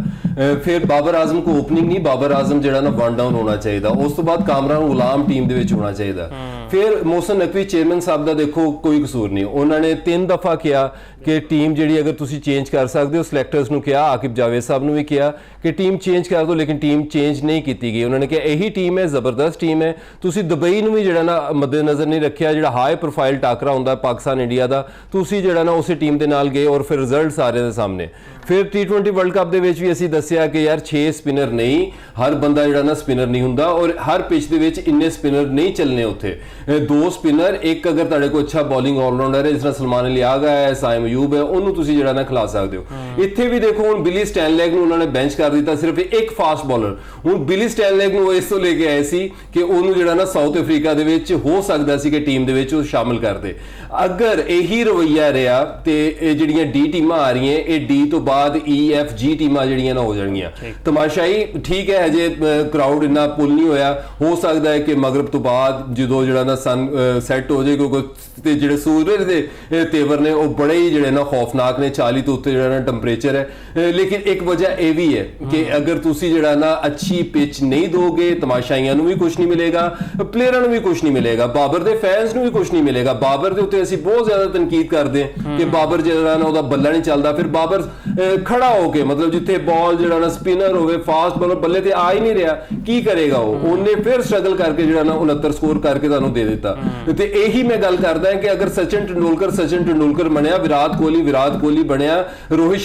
ਫਿਰ ਬਾਬਰ ਆਜ਼ਮ ਕੋ ਓਪਨਿੰਗ ਨਹੀਂ, ਬਾਬਰ ਆਜ਼ਮ ਜਿਹੜਾ ਨਾ 1 ਡਾਊਨ ਹੋਣਾ ਚਾਹੀਦਾ। ਉਸ ਤੋਂ ਬਾਅਦ ਕਾਮਰਾਨ ਗੁਲਾਮ ਟੀਮ ਦੇ ਵਿੱਚ ਹੋਣਾ ਚਾਹੀਦਾ। ਫਿਰ ਮੋਹਸਨ ਨਕਵੀ ਚੇਅਰਮੈਨ ਸਾਹਿਬ ਦਾ ਦੇਖੋ ਕੋਈ ਕਸੂਰ ਨਹੀਂ, ਉਹਨਾਂ ਨੇ 3 ਦਫਾ ਕਿਹਾ ਕਿ ਟੀਮ ਜਿਹੜੀ ਅਗਰ ਤੁਸੀਂ ਚੇਂਜ ਕਰ ਸਕਦੇ ਹੋ, ਸਿਲੈਕਟਰਸ ਨੂੰ ਕਿਹਾ, ਆਕਿਬ ਜਾਵੇਦ ਸਾਹਿਬ ਨੂੰ ਵੀ ਕਿਹਾ ਕਿ ਟੀਮ ਚੇਂਜ ਕਰ ਦਿਓ, ਲੇਕਿਨ ਟੀਮ ਚੇਂਜ ਨਹੀਂ ਕੀਤੀ ਗਈ। ਉਹਨਾਂ ਨੇ ਕਿਹਾ ਇਹੀ ਟੀਮ ਹੈ, ਜ਼ਬਰਦਸਤ ਟੀਮ ਹੈ। ਤੁਸੀਂ ਦੁਬਈ ਨੂੰ ਵੀ ਜਿਹੜਾ ਨਾ ਮੱਦੇਨਜ਼ਰ ਨਹੀਂ ਰੱਖਿਆ, ਜਿਹੜਾ ਹਾਈ ਪ੍ਰੋਫਾਈਲ ਟਾਕਰਾ ਹੁੰਦਾ ਪਾਕਿਸਤਾਨ ਇੰਡੀਆ ਦਾ, ਤੁਸੀਂ ਜਿਹੜਾ ਨਾ ਉਸੇ ਟੀਮ ਦੇ ਨਾਲ ਗਏ ਔਰ ਫਿਰ ਰਿਜ਼ਲਟ ਸਾਰਿਆਂ ਦੇ ਸਾਹਮਣੇ। ਫਿਰ T20 ਵਰਲਡ ਕੱਪ ਦੇ ਵਿੱਚ ਵੀ ਅਸੀਂ ਦੱਸਿਆ ਕਿ ਯਾਰ 6 ਸਪਿਨਰ ਨਹੀਂ, ਹਰ ਬੰਦਾ ਜਿਹੜਾ ਨਾ ਸਪਿਨਰ ਨਹੀਂ ਹੁੰਦਾ ਔਰ ਹਰ ਪਿਚ ਦੇ ਵਿੱਚ ਇੰਨੇ ਸਪਿਨਰ ਨਹੀਂ ਚੱਲਨੇ ਉੱਥੇ। 2 ਸਪਿਨਰ, ਇੱਕ ਅਗਰ ਤੁਹਾਡੇ ਕੋਲ ਅੱਛਾ ਬੋਲਿੰਗ ਆਲਰਾਊਂਡਰ ਹੈ ਜਿਸ ਤਰ੍ਹਾਂ ਸਲਮਾਨ ਅਲੀ ਆਗਾ ਹੈ, ਸਾਇਮ ਅਯੂਬ ਹੈ, ਉਹਨੂੰ ਤੁਸੀਂ ਜਿਹੜਾ ਨਾ ਖਿਲਾ ਸਕਦੇ ਹੋ। ਇੱਥੇ ਵੀ ਦੇਖੋ ਹੁਣ ਬਿਲੀ ਸਟੈਨਲੈਗ ਨੂੰ ਉਹਨਾਂ ਨੇ ਬੈਂਚ ਕਰ ਦਿੱਤਾ, ਸਿਰਫ ਇੱਕ ਫਾਸਟ ਬੋਲਰ। ਹੁਣ ਬਿਲੀ ਸਟੈਨਲੈਗ ਨੂੰ ਇਸ ਤੋਂ ਲੈ ਕੇ ਆਏ ਸੀ ਕਿ ਉਹਨੂੰ ਜਿਹੜਾ ਨਾ ਸਾਊਥ ਅਫਰੀਕਾ ਦੇ ਵਿੱਚ ਹੋ ਸਕਦਾ ਸੀ ਕਿ ਟੀਮ ਦੇ ਵਿੱਚ ਉਹ ਸ਼ਾਮਿਲ ਕਰਦੇ। ਅਗਰ ਇਹੀ ਰਵੱਈਆ ਰਿਹਾ ਤੇ ਇਹ ਜਿਹੜੀਆਂ ਡੀ ਟੀਮਾਂ ਆ ਰਹੀਆਂ, ਇਹ ਡੀ ਤੋਂ ਬਾਅਦ EFG ਟੀਮਾਂ ਜਿਹੜੀਆਂ ਨਾ ਹੋ ਜਾਣਗੀਆਂ। ਤਮਾਸ਼ਾਈ ਠੀਕ ਹੈ, ਹਜੇ ਕਰਾਊਡ ਇੰਨਾ ਪੁੱਲ ਨਹੀਂ ਹੋਇਆ, ਹੋ ਸਕਦਾ ਹੈ ਕਿ ਮਗਰਬ ਤੋਂ ਬਾਅਦ ਜਦੋਂ ਜਿਹੜਾ ਨਾ ਸਨ ਸੈੱਟ ਹੋ ਜਾਏ, ਕਿਉਂਕਿ ਤੇ ਜਿਹੜੇ ਸੂਰਜ ਦੇ ਤੇਵਰ ਨੇ ਉਹ ਬੜੇ ਹੀ ਜਿਹੜੇ ਨਾ ਖੌਫਨਾਕ ਨੇ, 40 ਤੋਂ ਉੱਤੇ ਜਿਹੜਾ ਨਾ ਟੈਂਪਰੇਚਰ ਹੈ। ਲੇਕਿਨ ਇੱਕ ਵਜ੍ਹਾ ਇਹ ਵੀ ਹੈ ਕਿ ਅਗਰ ਤੁਸੀਂ ਜਿਹੜਾ ਨਾ ਅੱਛੀ ਪਿਚ ਨਹੀਂ ਦੋਗੇ, ਤਮਾਸ਼ਾਈਆਂ ਨੂੰ ਵੀ ਕੁਝ ਨਹੀਂ ਮਿਲੇਗਾ, ਪਲੇਅਰਾਂ ਨੂੰ ਵੀ ਕੁਝ ਨਹੀਂ ਮਿਲੇਗਾ, ਬਾਬਰ ਦੇ ਫੈਨਸ ਨੂੰ ਵੀ ਕੁਝ ਨਹੀਂ ਮਿਲੇਗਾ। ਬਾਬਰ ਦੇ ਉੱਤੇ ਅਸੀਂ ਬਹੁਤ ਜ਼ਿਆਦਾ ਤਨਕੀਦ ਕਰਦੇ ਹਾਂ ਕਿ ਬਾਬਰ ਜਿਹੜਾ ਨਾ ਉਹਦਾ ਬੱਲਾ ਨਹੀਂ ਚੱਲਦਾ, ਫਿਰ ਬਾਬਰ ਖੜਾ ਹੋ ਕੇ ਮਤਲਬ ਜਿੱਥੇ ਬਾਲ ਜਿਹੜਾ ਨਾ ਸਪਿਨਰ ਹੋਵੇ, ਫਾਸਟ ਬਾਲਰ ਬੱਲੇ ਤੇ ਆ ਹੀ ਨਹੀਂ ਰਿਹਾ, ਕੀ ਕਰੇਗਾ ਉਹ? ਉਹਨੇ ਫਿਰ ਸਟਰਗਲ ਕਰਕੇ ਜਿਹੜਾ ਨਾ 69 ਸਕੋਰ ਕਰਕੇ ਤੁਹਾਨੂੰ ਦੇ ਦਿੱਤਾ। ਤੇ ਇਹੀ ਮੈਂ ਗੱਲ ਕਰਦਾ ਕਿ ਅਗਰ ਸਚਿਨ ਟੈਂਡੂਲਕਰ ਬਣਿਆ, ਵਿਰਾਟ ਕੋਹਲੀ ਬਣਿਆ, ਰੋਹਿਤ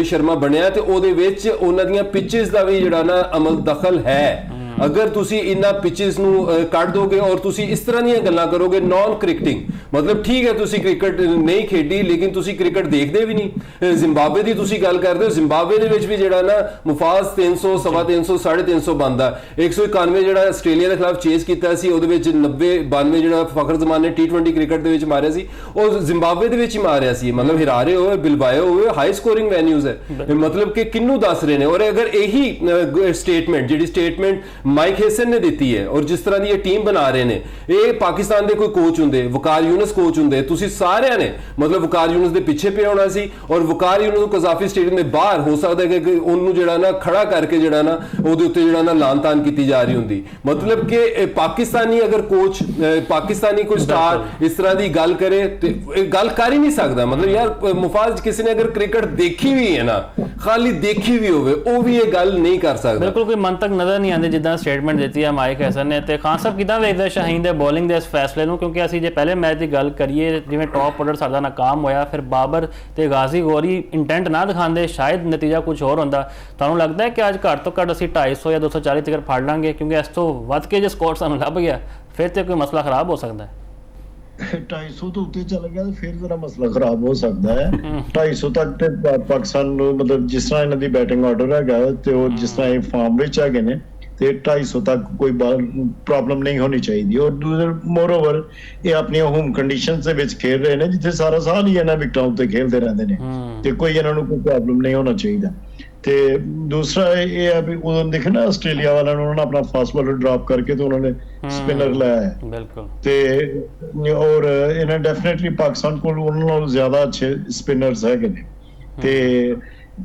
ਸ਼ਰਮਾ ਬਣਿਆ, ਤੇ ਉਹਦੇ ਵਿੱਚ ਉਹਨਾਂ ਦੀਆਂ ਪਿਚਸ ਦਾ ਵੀ ਜਿਹੜਾ ਨਾ ਅਮਲ ਦਖਲ ਹੈ। ਅਗਰ ਤੁਸੀਂ ਇਹਨਾਂ ਪਿਚਸ ਨੂੰ ਕੱਢ ਦੋਗੇ ਔਰ ਤੁਸੀਂ ਇਸ ਤਰ੍ਹਾਂ ਦੀਆਂ ਗੱਲਾਂ ਕਰੋਗੇ ਨਾਨ ਕ੍ਰਿਕਟਿੰਗ, ਮਤਲਬ ਠੀਕ ਹੈ ਤੁਸੀਂ ਕ੍ਰਿਕਟ ਨਹੀਂ ਖੇਡੀ ਲੇਕਿਨ ਤੁਸੀਂ ਕ੍ਰਿਕਟ ਦੇਖਦੇ ਵੀ ਨਹੀਂ। ਜ਼ਿੰਬਾਬਵੇ ਦੀ ਤੁਸੀਂ ਗੱਲ ਕਰਦੇ ਹੋ, ਜ਼ਿੰਬਾਬਵੇ ਦੇ ਵਿੱਚ ਵੀ ਜਿਹੜਾ ਨਾ ਮੁਫਾਜ਼ 300, 350, 350 ਬੰਦਾ, 191 ਜਿਹੜਾ ਆਸਟ੍ਰੇਲੀਆ ਦੇ ਖਿਲਾਫ ਚੇਸ ਕੀਤਾ ਸੀ, ਉਹਦੇ ਵਿੱਚ 90, 92 ਜਿਹੜਾ ਫਖਰ ਜ਼ਮਾਨ ਨੇ T20 ਕ੍ਰਿਕਟ ਦੇ ਵਿੱਚ ਮਾਰਿਆ ਸੀ, ਉਹ ਜ਼ਿੰਬਾਬਵੇ ਦੇ ਵਿੱਚ ਹੀ ਮਾਰਿਆ ਸੀ। ਮਤਲਬ ਹਿਰਾਰੇ ਹੋਏ, ਬਿਲਬਾਏ ਹੋਏ, ਹਾਈ ਸਕੋਰਿੰਗ ਵੈਨਿਊਜ਼ ਹੈ, ਮਤਲਬ ਕਿ ਕਿੰਨੂੰ ਦੱਸ ਰਹੇ ਨੇ। ਔਰ ਅਗਰ ਇਹੀ ਸਟੇਟਮੈਂਟ ਜਿਹੜੀ ਸਟੇਟਮੈਂਟ ਮਾਈਕ ਹੈਸਨ ਨੇ ਦਿੱਤੀ ਹੈ ਔਰ ਜਿਸ ਤਰ੍ਹਾਂ ਦੀ ਇਹ ਟੀਮ ਬਣਾ ਰਹੇ ਨੇ, ਇਹ ਪਾਕਿਸਤਾਨ ਦੇ ਕੋਈ ਕੋਚ ਹੁੰਦੇ, ਵਕਾਰ ਯੂਨਸ ਕੋਚ ਹੁੰਦੇ, ਤੁਸੀਂ ਸਾਰਿਆਂ ਨੇ ਮਤਲਬ ਵਕਾਰ ਯੂਨਸ ਦੇ ਪਿੱਛੇ ਪਿਆ ਹੋਣਾ ਸੀ ਔਰ ਵਕਾਰ ਯੂਨਸ ਨੂੰ ਕਜ਼ਾਫੀ ਸਟੇਡੀਅਮ ਦੇ ਬਾਹਰ ਹੋ ਸਕਦਾ ਹੈ ਕਿ ਉਹਨੂੰ ਜਿਹੜਾ ਨਾ ਖੜਾ ਕਰਕੇ ਜਿਹੜਾ ਨਾ ਉਹਦੇ ਉੱਤੇ ਜਿਹੜਾ ਨਾ ਲਾਨ-ਤਾਨ ਕੀਤੀ ਜਾ ਰਹੀ ਹੁੰਦੀ। ਮਤਲਬ ਕਿ ਪਾਕਿਸਤਾਨੀ ਅਗਰ ਕੋਚ, ਪਾਕਿਸਤਾਨੀ ਕੋਈ ਸਟਾਰ ਇਸ ਤਰ੍ਹਾਂ ਦੀ ਗੱਲ ਕਰੇ ਤੇ ਇਹ ਗੱਲ ਕਰ ਹੀ ਨਹੀਂ ਸਕਦਾ। ਮਤਲਬ ਯਾਰ ਮੁਫਾਜ਼ ਕਿਸੇ ਨੇ ਅਗਰ ਕ੍ਰਿਕਟ ਦੇਖੀ ਵੀ ਹੈ ਨਾ, ਖਾਲੀ ਦੇਖੀ ਵੀ ਹੋਵੇ, ਉਹ ਵੀ ਇਹ ਗੱਲ ਨਹੀਂ ਕਰ ਸਕਦਾ। ਬਿਲਕੁਲ ਕੋਈ ਮੰਤਕ ਨਜ਼ਰ ਨਹੀਂ ਆਉਂਦੀ ਜਿੱਦਾਂ ਸਟੇਟਮੈਂਟ ਦਿੱਤੀ ਹੈ ਮਾਈਕ ਹੈਸਨ ਨੇ। ਤੇ ਖਾਨ ਸਾਹਿਬ ਕਿਦਾਂ ਵੇਖਦੇ ਸ਼ਾਹੀਨ ਦੇ ਬੋਲਿੰਗ ਦੇ ਇਸ ਫੈਸਲੇ ਨੂੰ? ਕਿਉਂਕਿ ਅਸੀਂ ਜੇ ਪਹਿਲੇ ਮੈਚ ਦੀ ਗੱਲ ਕਰੀਏ, ਜਿਵੇਂ ਟੌਪ ਆਰਡਰ ਸਾਡਾ ਨਾਕਾਮ ਹੋਇਆ, ਫਿਰ ਬਾਬਰ ਤੇ ਗਾਜ਼ੀ ਗੌਰੀ ਇੰਟੈਂਟ ਨਾ ਦਿਖਾਉਂਦੇ, ਸ਼ਾਇਦ ਨਤੀਜਾ ਕੁਝ ਹੋਰ ਹੁੰਦਾ। ਤੁਹਾਨੂੰ ਲੱਗਦਾ ਹੈ ਕਿ ਅੱਜ ਘੱਟ ਤੋਂ ਘੱਟ ਅਸੀਂ 250 ਜਾਂ 240 ਤੱਕ ਫੜ ਲਾਂਗੇ? ਕਿਉਂਕਿ ਇਸ ਤੋਂ ਵੱਧ ਕੇ ਜੇ ਸਕੋਰ ਸਾਨੂੰ ਲੱਭ ਗਿਆ ਫਿਰ ਤੇ ਕੋਈ ਮਸਲਾ ਖਰਾਬ ਹੋ ਸਕਦਾ ਹੈ। 250 ਤੋਂ ਉੱਤੇ ਚਲਾ ਗਿਆ ਤਾਂ ਫਿਰ ਜ਼ਰਾ ਮਸਲਾ ਖਰਾਬ ਹੋ ਸਕਦਾ ਹੈ। 250 ਤੱਕ ਤੇ ਪਾਕਿਸਤਾਨ ਨੂੰ ਮਤਲਬ ਜਿਸ ਤਰ੍ਹਾਂ ਇਹਨਾਂ ਦੀ ਬੈਟਿੰਗ ਆਰਡਰ ਹੈਗਾ ਤੇ ਉਹ ਜਿਸ ਤਰ੍ਹਾਂ ਇਹ ਫਾਰਮ ਵਿੱਚ ਹੈਗੇ ਨੇ ਤੇ 250 ਤੱਕ ਕੋਈ ਪ੍ਰੋਬਲਮ ਨਹੀਂ ਹੋਣੀ ਚਾਹੀਦੀ। ਔਰ ਮੋਰਓਵਰ ਇਹ ਆਪਣੀਆਂ ਹੋਮ ਕੰਡੀਸ਼ਨਸ ਦੇ ਵਿੱਚ ਖੇਡ ਰਹੇ ਨੇ ਜਿੱਥੇ ਸਾਰਾ ਸਾਲ ਹੀ ਇਹਨਾਂ ਵਿਕਟਾਂ ਉੱਤੇ ਖੇਡਦੇ ਰਹਿੰਦੇ ਨੇ ਤੇ ਕੋਈ ਇਹਨਾਂ ਨੂੰ ਕੋਈ ਪ੍ਰੋਬਲਮ ਨਹੀਂ ਹੋਣਾ ਚਾਹੀਦਾ। ਤੇ ਦੂਸਰਾ ਇਹ ਹੈ ਵੀ ਉਦੋਂ ਦੇਖੇ ਨਾ ਆਸਟ੍ਰੇਲੀਆ ਵਾਲਿਆਂ ਨੂੰ ਉਹਨਾਂ ਨੇ ਆਪਣਾ ਫਾਸਟ ਬਾਲਰ ਡ੍ਰੌਪ ਕਰਕੇ ਤੇ ਉਹਨਾਂ ਨੇ ਸਪਿਨਰ ਲਾਇਆ ਬਿਲਕੁਲ। ਤੇ ਔਰ ਇਹਨਾਂ ਡੈਫੀਨਿਟਲੀ ਪਾਕਿਸਤਾਨ ਕੋਲ ਉਹਨਾਂ ਨਾਲੋਂ ਜ਼ਿਆਦਾ ਅੱਛੇ ਸਪਿਨਰਸ ਹੈਗੇ ਨੇ ਤੇ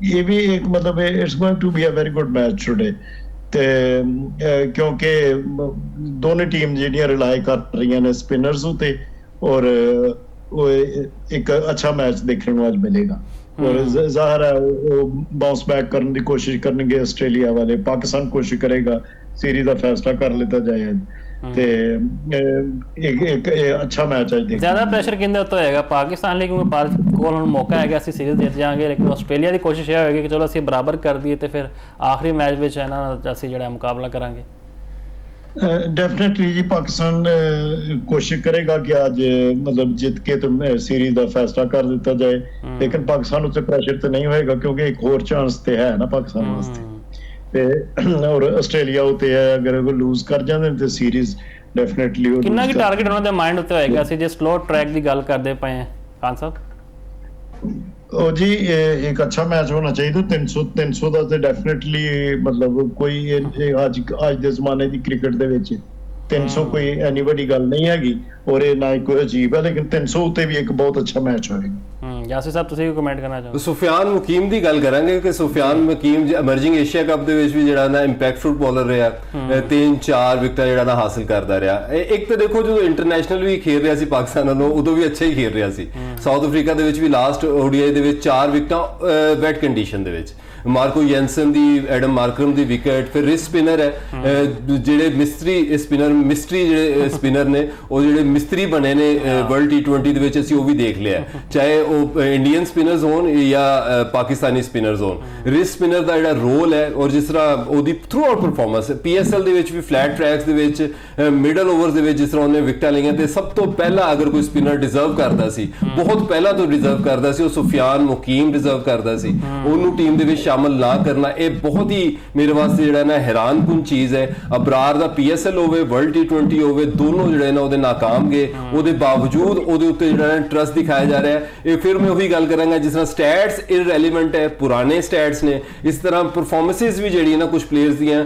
ਇਹ ਵੀ ਇੱਕ ਮਤਲਬ it's going to be a very good match today. ਤੇ ਕਿਉਂਕਿ ਦੋਨੇ ਟੀਮ ਜਿਹੜੀਆਂ ਰਿਲਾਈ ਕਰ ਰਹੀਆਂ ਨੇ ਸਪਿਨਰਸ ਉਤੇ ਔਰ ਇੱਕ ਅੱਛਾ ਮੈਚ ਦੇਖਣ ਨੂੰ ਅੱਜ ਮਿਲੇਗਾ। ਔਰ ਜ਼ਾਹਰ ਹੈ ਉਹ ਬਾਉਂਸ ਬੈਕ ਕਰਨ ਦੀ ਕੋਸ਼ਿਸ਼ ਕਰਨਗੇ ਆਸਟ੍ਰੇਲੀਆ ਵਾਲੇ, ਪਾਕਿਸਤਾਨ ਕੋਸ਼ਿਸ਼ ਕਰੇਗਾ ਸੀਰੀਜ਼ ਦਾ ਫੈਸਲਾ ਕਰ ਲਿੱਤਾ ਜਾਏ ਤੇ ਇੱਕ ਅੱਛਾ ਮੈਚ ਹੈ। ਜ਼ਿਆਦਾ ਪ੍ਰੈਸ਼ਰ ਕਿੰਦੇ ਉੱਤੇ ਹੋਏਗਾ ਪਾਕਿਸਤਾਨ ਲਈ? ਕਿਉਂਕਿ ਭਾਰਤ ਕੋਲ ਹੁਣ ਮੌਕਾ ਹੈਗਾ, ਅਸੀਂ ਸੀਰੀਜ਼ ਜਿੱਤ ਜਾਵਾਂਗੇ, ਲੇਕਿਨ ਆਸਟ੍ਰੇਲੀਆ ਦੀ ਕੋਸ਼ਿਸ਼ ਇਹ ਹੋਏਗੀ ਕਿ ਚਲੋ ਅਸੀਂ ਬਰਾਬਰ ਕਰ ਦਈਏ ਤੇ ਫਿਰ ਆਖਰੀ ਮੈਚ ਵਿੱਚ ਇਹਨਾਂ ਨਾਲ ਅਸੀਂ ਜਿਹੜਾ ਮੁਕਾਬਲਾ ਕਰਾਂਗੇ। ਡੈਫੀਨਿਟਲੀ ਜੀ ਪਾਕਿਸਤਾਨ ਕੋਸ਼ਿਸ਼ ਕਰੇਗਾ ਕਿ ਅੱਜ ਮਤਲਬ ਜਿੱਤ ਕੇ ਤੇ ਸੀਰੀਜ਼ ਦਾ ਫੈਸਲਾ ਕਰ ਦਿੱਤਾ ਜਾਏ, ਲੇਕਿਨ ਪਾਕਿਸਤਾਨ ਉੱਤੇ ਪ੍ਰੈਸ਼ਰ ਤੇ ਨਹੀਂ ਹੋਏਗਾ ਕਿਉਂਕਿ ਇੱਕ ਹੋਰ ਚਾਂਸ ਤੇ ਹੈ ਨਾ ਪਾਕਿਸਤਾਨ ਵਾਸਤੇ। ਤੇ ਔਰ ਆਸਟ੍ਰੇਲੀਆ ਉੱਤੇ ਹੈ ਅਗਰ ਉਹ ਲੂਜ਼ ਕਰ ਜਾਂਦੇ ਤੇ ਸੀਰੀਜ਼ ਡੈਫੀਨਿਟਲੀ ਕਿੰਨਾ ਕੀ ਟਾਰਗੇਟ ਉਹਨਾਂ ਦੇ ਮਾਈਂਡ ਉੱਤੇ ਹੋਏਗਾ? ਅਸੀਂ ਜੇ ਸਲੋ ਟਰੈਕ ਦੀ ਗੱਲ ਕਰਦੇ ਪਏ ਹਾਂ ਖਾਨ ਸਾਹਿਬ। ਉਹ ਜੀ ਇੱਕ ਅੱਛਾ ਮੈਚ ਹੋਣਾ ਚਾਹੀਦਾ। 300 ਦਾ ਤੇ ਡੈਫੀਨਿਟਲੀ ਮਤਲਬ ਕੋਈ ਅੱਜ ਦੇ ਜ਼ਮਾਨੇ ਦੀ ਕ੍ਰਿਕਟ ਦੇ ਵਿੱਚ 300 ਕੋਈ ਐਨੀ ਵੱਡੀ ਗੱਲ ਨਹੀਂ ਹੈਗੀ ਔਰ ਇਹ ਨਾ ਕੋਈ ਅਜੀਬ ਹੈ, ਲੇਕਿਨ 300 ਉੱਤੇ ਵੀ ਇੱਕ ਬਹੁਤ ਅੱਛਾ ਮੈਚ ਹੋਏਗਾ। ਯਾਸਿਰ ਸਾਹਿਬ ਤੁਸੀਂ ਵੀ ਕਮੈਂਟ ਕਰਨਾ ਚਾਹੋ? ਸੁਫਿਆਨ ਮੁਕੀਮ ਦੀ ਗੱਲ ਕਰਾਂਗੇ ਕਿ ਸੁਫਿਆਨ ਮੁਕੀਮ ਐਮਰਜਿੰਗ ਏਸ਼ੀਆ ਕੱਪ ਦੇ ਵਿੱਚ ਵੀ ਜਿਹੜਾ ਨਾ ਇੰਪੈਕਟਫੁਲ ਬੋਲਰ ਰਿਹਾ, 3-4 ਵਿਕਟਾਂ ਜਿਹੜਾ ਨਾ ਹਾਸਲ ਕਰਦਾ ਰਿਹਾ। ਇੱਕ ਤਾਂ ਦੇਖੋ ਜਦੋਂ ਇੰਟਰਨੈਸ਼ਨਲ ਵੀ ਖੇਡ ਰਿਹਾ ਸੀ ਪਾਕਿਸਤਾਨ ਨਾਲੋਂ, ਉਦੋਂ ਵੀ ਅੱਛਾ ਹੀ ਖੇਡ ਰਿਹਾ ਸੀ। ਸਾਊਥ ਅਫਰੀਕਾ ਦੇ ਵਿੱਚ ਵੀ ਲਾਸਟ ODI ਦੇ ਵਿੱਚ 4 ਵਿਕਟਾਂ ਵੈਟ ਕੰਡੀਸ਼ਨ ਦੇ ਵਿੱਚ, ਮਾਰਕੋ ਯੈਨਸਨ ਦੀ, ਐਡਮ ਮਾਰਕਰਮ ਦੀ ਵਿਕਟ, ਫਿਰ ਰਿਸ ਸਪਿਨਰ ਹੈ ਜਿਹੜੇ ਮਿਸਟਰੀ ਸਪਿਨਰ ਨੇ, ਉਹ ਜਿਹੜੇ ਮਿਸਤਰੀ ਬਣੇ ਨੇ ਵਰਲਡ T20 ਦੇ ਵਿੱਚ, ਅਸੀਂ ਉਹ ਵੀ ਦੇਖ ਲਿਆ, ਚਾਹੇ ਉਹ ਇੰਡੀਅਨ ਸਪਿਨਰਸ ਹੋਣ ਜਾਂ ਪਾਕਿਸਤਾਨੀ ਸਪਿਨਰਸ ਹੋਣ। ਰਿਸ ਸਪਿਨਰ ਦਾ ਜਿਹੜਾ ਰੋਲ ਹੈ ਔਰ ਜਿਸ ਤਰ੍ਹਾਂ ਉਹਦੀ ਥਰੂ ਆਊਟ ਪਰਫਾਰਮੈਂਸ PSL ਦੇ ਵਿੱਚ ਵੀ ਫਲੈਟ ਟਰੈਕਸ ਦੇ ਵਿੱਚ ਮਿਡਲ ਓਵਰਸ ਦੇ ਵਿੱਚ ਜਿਸ ਤਰ੍ਹਾਂ ਉਹਨੇ ਵਿਕਟਾਂ ਲਈਆਂ, ਤੇ ਸਭ ਤੋਂ ਪਹਿਲਾਂ ਅਗਰ ਕੋਈ ਸਪਿਨਰ ਡਿਜ਼ਰਵ ਕਰਦਾ ਸੀ, ਬਹੁਤ ਪਹਿਲਾਂ ਤੋਂ ਡਿਜ਼ਰਵ ਕਰਦਾ ਸੀ, ਉਹ ਸੁਫਿਆਨ ਮੁਕੀਮ ਡਿਜ਼ਰਵ ਕਰਦਾ ਸੀ। ਉਹਨੂੰ ਟੀਮ ਦੇ ਵਿੱਚ ਸ਼ਾਮਲ ਨਾ ਕਰਨਾ ਇਹ ਬਹੁਤ ਹੀ ਮੇਰੇ ਵਾਸਤੇ ਜਿਹੜਾ ਨਾ ਹੈਰਾਨਕੁਨ ਚੀਜ਼ ਹੈ। ਅਬਰਾਰ ਦਾ PSL ਹੋਵੇ, ਵਰਲਡ T20 ਹੋਵੇ, ਦੋਨੋਂ ਜਿਹੜੇ ਨਾ ਉਹਦੇ ਨਾਕਾਮ ਗਏ, ਉਹਦੇ ਬਾਵਜੂਦ ਉਹਦੇ ਉੱਤੇ ਜਿਹੜਾ ਨਾ ਟਰਸਟ ਦਿਖਾਇਆ ਜਾ ਰਿਹਾ ਹੈ। ਇਹ ਫਿਰ ਮੈਂ ਉਹੀ ਗੱਲ ਕਰਾਂਗਾ, ਜਿਸ ਤਰ੍ਹਾਂ ਸਟੈਟਸ ਇਰਰੈਲੀਵੈਂਟ ਹੈ, ਪੁਰਾਣੇ ਸਟੈਟਸ ਨੇ, ਇਸ ਤਰ੍ਹਾਂ ਪਰਫਾਰਮੈਂਸਿਸ ਵੀ ਜਿਹੜੀਆਂ ਨਾ ਕੁਝ ਪਲੇਅਰਸ ਦੀਆਂ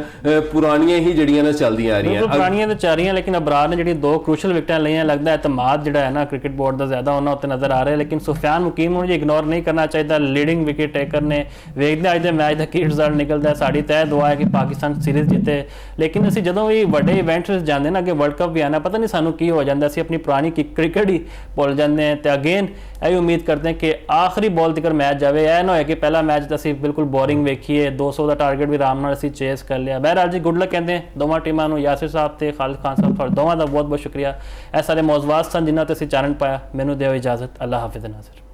ਪੁਰਾਣੀਆਂ ਹੀ ਜਿਹੜੀਆਂ ਨਾ ਚੱਲਦੀਆਂ ਆ ਰਹੀਆਂ, ਪੁਰਾਣੀਆਂ ਤਾਂ ਚੱਲ ਰਹੀਆਂ, ਲੇਕਿਨ ਅਬਰਾਰ ਨੇ ਜਿਹੜੀ 2 ਕ੍ਰੂਸ਼ਲ ਵਿਕਟਾਂ ਲਈਆਂ, ਲੱਗਦਾ ਇਤਮਾਦ ਜਿਹੜਾ ਹੈ ਨਾ ਕ੍ਰਿਕਟ ਬੋਰਡ ਦਾ ਜ਼ਿਆਦਾ ਉਹਨਾਂ ਉੱਤੇ ਨਜ਼ਰ ਆ ਰਿਹਾ। ਲੇਕਿਨ ਸੁਫਿਆਨ ਮੁਕੀਮ ਨੂੰ ਇਗਨੋਰ ਨਹੀਂ ਕਰਨਾ ਚਾਹੀਦਾ, ਲੀਡਿੰਗ ਵਿਕਟ ਟੇਕਰ ਨੇ। ਵੇਖਦੇ ਅੱਜ ਦੇ ਮੈਚ ਦਾ ਕੀ ਰਿਜ਼ਲਟ ਨਿਕਲਦਾ। ਸਾਡੀ ਤੈਅ ਦੁਆ ਹੈ ਕਿ ਪਾਕਿਸਤਾਨ ਸੀਰੀਜ਼ ਜਿੱਤੇ, ਲੇਕਿਨ ਅਸੀਂ ਜਦੋਂ ਵੀ ਵੱਡੇ ਇਵੈਂਟਸ ਵਿੱਚ ਜਾਂਦੇ ਨਾ, ਅੱਗੇ ਵਰਲਡ ਕੱਪ ਵੀ ਆਣਾ, ਪਤਾ ਨਹੀਂ ਸਾਨੂੰ ਕੀ ਹੋ ਜਾਂਦਾ, ਅਸੀਂ ਆਪਣੀ ਪੁਰਾਣੀ ਕ੍ਰਿਕਟ ਹੀ ਭੁੱਲ ਜਾਂਦੇ ਹਾਂ। ਤੇ ਅਗੇਨ ਇਹ ਉਮੀਦ ਕਰਦੇ ਹਾਂ ਕਿ ਆਖਰੀ ਬਾਲ ਤੱਕ ਮੈਚ ਜਾਵੇ, ਇਹ ਨਾ ਹੋਏ ਕਿ ਪਹਿਲਾ ਮੈਚ ਤਾਂ ਅਸੀਂ ਬਿਲਕੁਲ ਬੋਰਿੰਗ ਵੇਖੀਏ, 200 ਦਾ ਟਾਰਗੇਟ ਵੀ ਆਰਾਮ ਨਾਲ ਅਸੀਂ ਚੇਸ ਕਰ ਲਿਆ। ਬਹਿਰਹਾਲ ਜੀ, ਗੁੱਡ ਲੱਕ ਕਹਿੰਦੇ ਹਾਂ ਦੋਵਾਂ ਟੀਮਾਂ ਨੂੰ। ਯਾਸਿਰ ਸਾਹਿਬ ਤੇ ਖਾਲਿਦ ਖਾਨ ਸਾਹਿਬ, ਤੁਹਾਡੇ ਦੋਵਾਂ ਦਾ ਬਹੁਤ ਬਹੁਤ ਸ਼ੁਕਰੀਆ। ਇਹ ਸਾਰੇ ਮੌਜ਼ੂਆਤ ਸਨ ਜਿਨ੍ਹਾਂ ਤੇ ਅਸੀਂ ਚਾਨਣ ਪਾਇਆ। ਮੈਨੂੰ ਦਿਓ ਇਜਾਜ਼ਤ, ਅੱਲਾ ਹਾਫਿਜ਼ ਨਾਜ਼ਰ।